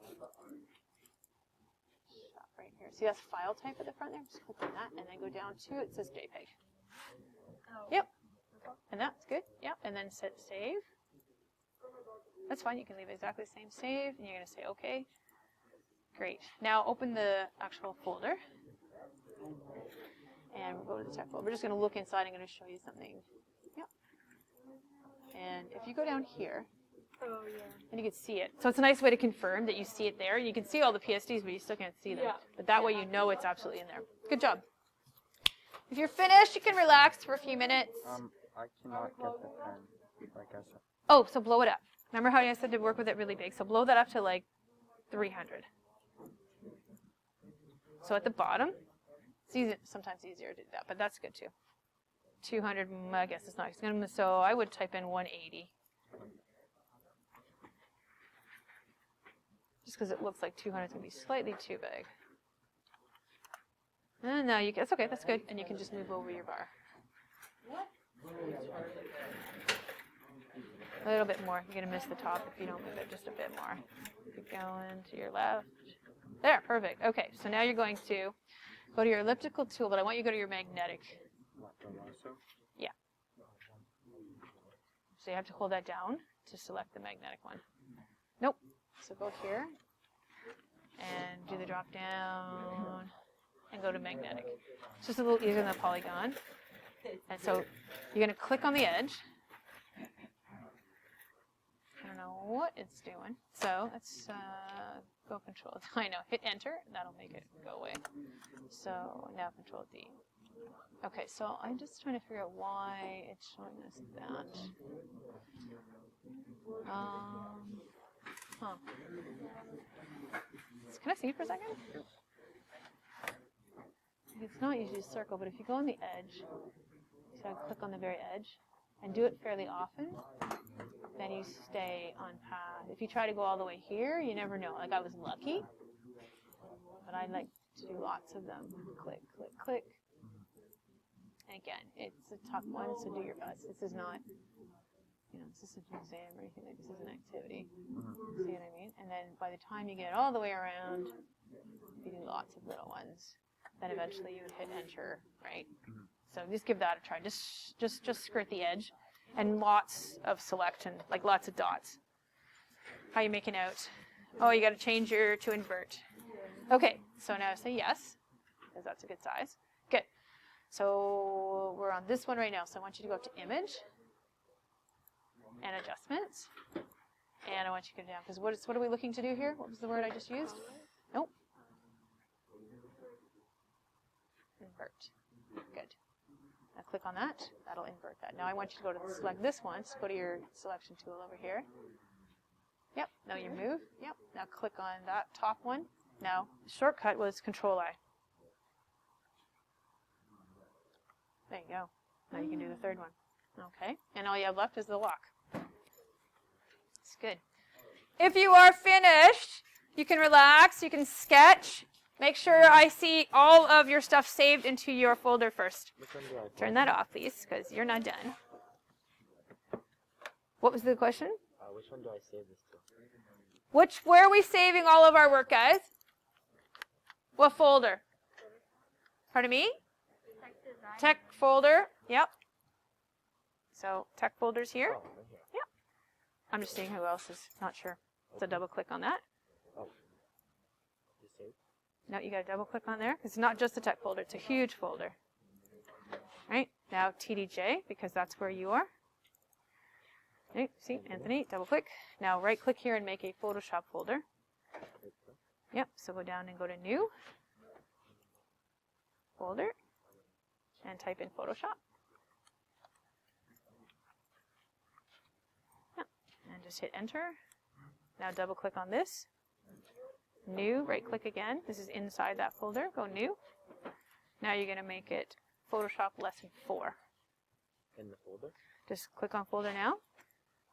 Stop right here. See, that's File type at the front there. Just click on that and then go down to it says JPEG. Yep. And that's good. Yep. And then set Save. That's fine. You can leave it exactly the same. Save. And you're going to say OK. Great. Now open the actual folder. And we'll go to the tech folder. We're just going to look inside. I'm going to show you something. Yep. And if you go down here, and you can see it. So it's a nice way to confirm that you see it there. You can see all the PSDs, but you still can't see them. Yeah. But that way you know it's absolutely in there. Good job. If you're finished, you can relax for a few minutes. I cannot get the pen, like I said. Oh, so blow it up. Remember how I said to work with it really big? So blow that up to like 300. So at the bottom, it's easy, sometimes easier to do that, but that's good too. 200, I guess it's not. So I would type in 180. Just because it looks like 200 is going to be slightly too big. And no, you can, that's okay, that's good. And you can just move over your bar. A little bit more. You're going to miss the top if you don't move it just a bit more. Keep going to your left. There, perfect. Okay, so now you're going to go to your elliptical tool, but I want you to go to your magnetic. What, the lasso? Yeah. So you have to hold that down to select the magnetic one. Nope. So go here and do the drop down and go to magnetic. It's just a little easier than the polygon. And so you're going to click on the edge. I don't know what it's doing. So let's go Control. I know. Hit Enter. That'll make it go away. So now Control D. Okay, so I'm just trying to figure out why it's showing us that. Huh. Can I see it for a second? It's not usually a circle, but if you go on the edge, so I click on the very edge, and do it fairly often, then you stay on path. If you try to go all the way here, you never know. Like I was lucky, but I like to do lots of them. Click, click, click. And again, it's a tough one, so do your best. This is not, this isn't an exam or anything like this. This is an activity. See what I mean? And then by the time you get all the way around, you do lots of little ones. Then eventually you would hit Enter, right? So just give that a try. Just skirt the edge, and lots of selection, like lots of dots. How are you making out? Oh, you got to change your to invert. Okay, so now say yes, because that's a good size. Good. So we're on this one right now. So I want you to go up to Image and Adjustments, and I want you to go down because what are we looking to do here? What was the word I just used? Nope. Invert. Good. Now click on that. That'll invert that. Now I want you to go to select this one. So go to your selection tool over here. Yep. Now you move. Yep. Now click on that top one. Now the shortcut was Control-I. There you go. Now you can do the third one. Okay. And all you have left is the lock. It's good. If you are finished, you can relax. You can sketch. Make sure I see all of your stuff saved into your folder first. Turn that off, please, because you're not done. What was the question? Which one do I save this to? Where are we saving all of our work, guys? What folder? Pardon me? Tech design. Tech folder. Yep. So tech folder's here. Oh, right here. Yep. I'm just seeing who else is not sure. So double click on that. Oh. You save? No, you got to double click on there. It's not just a tech folder. It's a huge folder. Right. Now TDJ, because that's where you are. Right. See, Anthony, double click. Now right click here and make a Photoshop folder. Yep. So go down and go to New Folder and type in Photoshop. Yep. And just hit Enter. Now double click on this. New, right click again. This is inside that folder. Go New. Now you're going to make it Photoshop Lesson 4. In the folder? Just click on Folder now.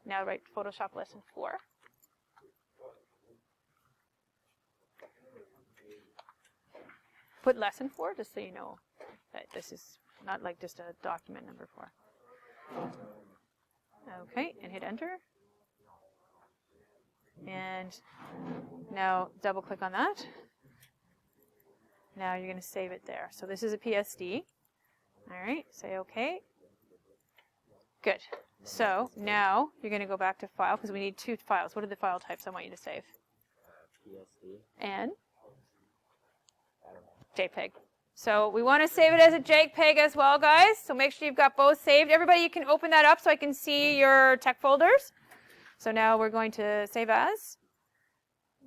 Now write Photoshop Lesson 4. Put Lesson 4 just so you know that this is not like just a document number 4. Okay, and hit Enter. And now double click on that. Now you're going to save it there. So this is a PSD. All right, say OK. Good. So now you're going to go back to File because we need 2 files. What are the file types I want you to save? PSD. And I don't know. JPEG. So we want to save it as a JPEG as well, guys. So make sure you've got both saved. Everybody, you can open that up so I can see your tech folders. So now we're going to save as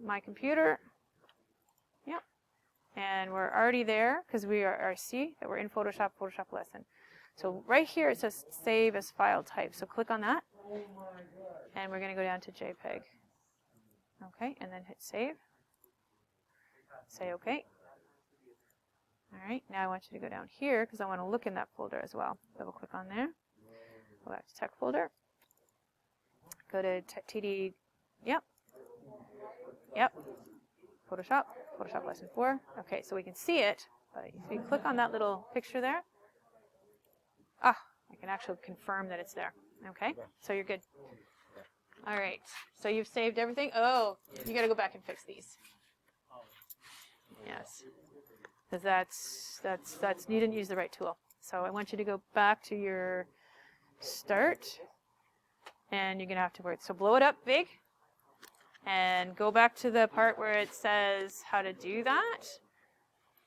my computer. Yep. And we're already there because we are see that we're in Photoshop lesson. So right here it says save as file type. So click on that. And we're going to go down to JPEG. Okay, and then hit save. Say OK. All right, now I want you to go down here because I want to look in that folder as well. Double click on there. Go back to tech folder. Go to TD, yep, Photoshop Lesson 4. Okay, so we can see it, but if you click on that little picture there, I can actually confirm that it's there. Okay, so you're good. All right, so you've saved everything. Oh, you got to go back and fix these. Yes, because that's you didn't use the right tool. So I want you to go back to your start. and you're gonna have to work. So blow it up big, and go back to the part where it says how to do that.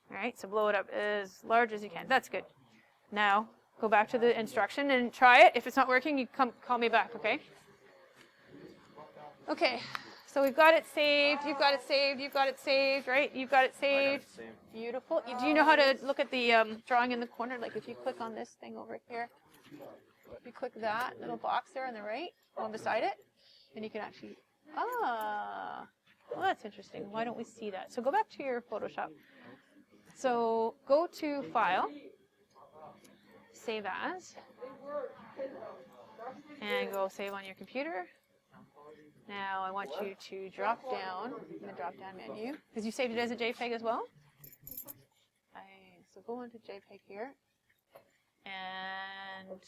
All right, so blow it up as large as you can. That's good. Now go back to the instruction and try it. If it's not working, you come call me back, okay? Okay, so we've got it saved. You've got it saved. You've got it saved, right? You've got it saved. Beautiful. Do you know how to look at the drawing in the corner? Like if you click on this thing over here, if you click that little box there on the right, on beside it, and you can actually, well, that's interesting. Why don't we see that? So go back to your Photoshop. So go to File, Save As, and go Save on your computer. Now I want you to drop down in the drop-down menu, because you saved it as a JPEG as well. So go into JPEG here, and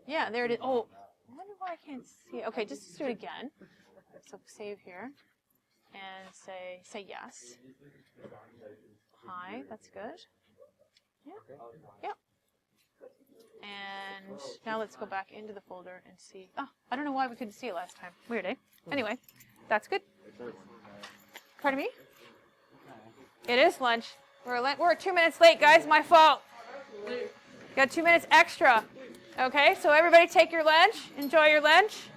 yeah, there it is. Oh, I wonder why I can't see it. Okay, just do it again. So save here, and say yes. Hi, that's good. Yeah, yeah. And now let's go back into the folder and see. Oh, I don't know why we couldn't see it last time. Weird, eh? Anyway, that's good. Pardon me? It is lunch. We're 2 minutes late, guys. My fault. Got 2 minutes extra. Okay, so everybody take your lunch. Enjoy your lunch.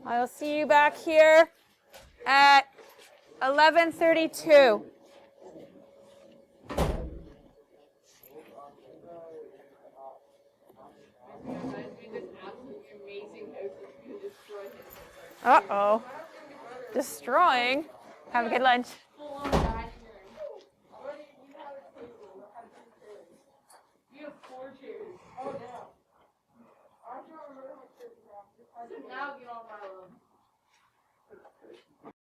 I'll see you back here at 11:32. Uh-oh. Destroying. Have a good lunch. You have 4 chairs. Oh, yeah. I don't remember my chairs now. Now get on my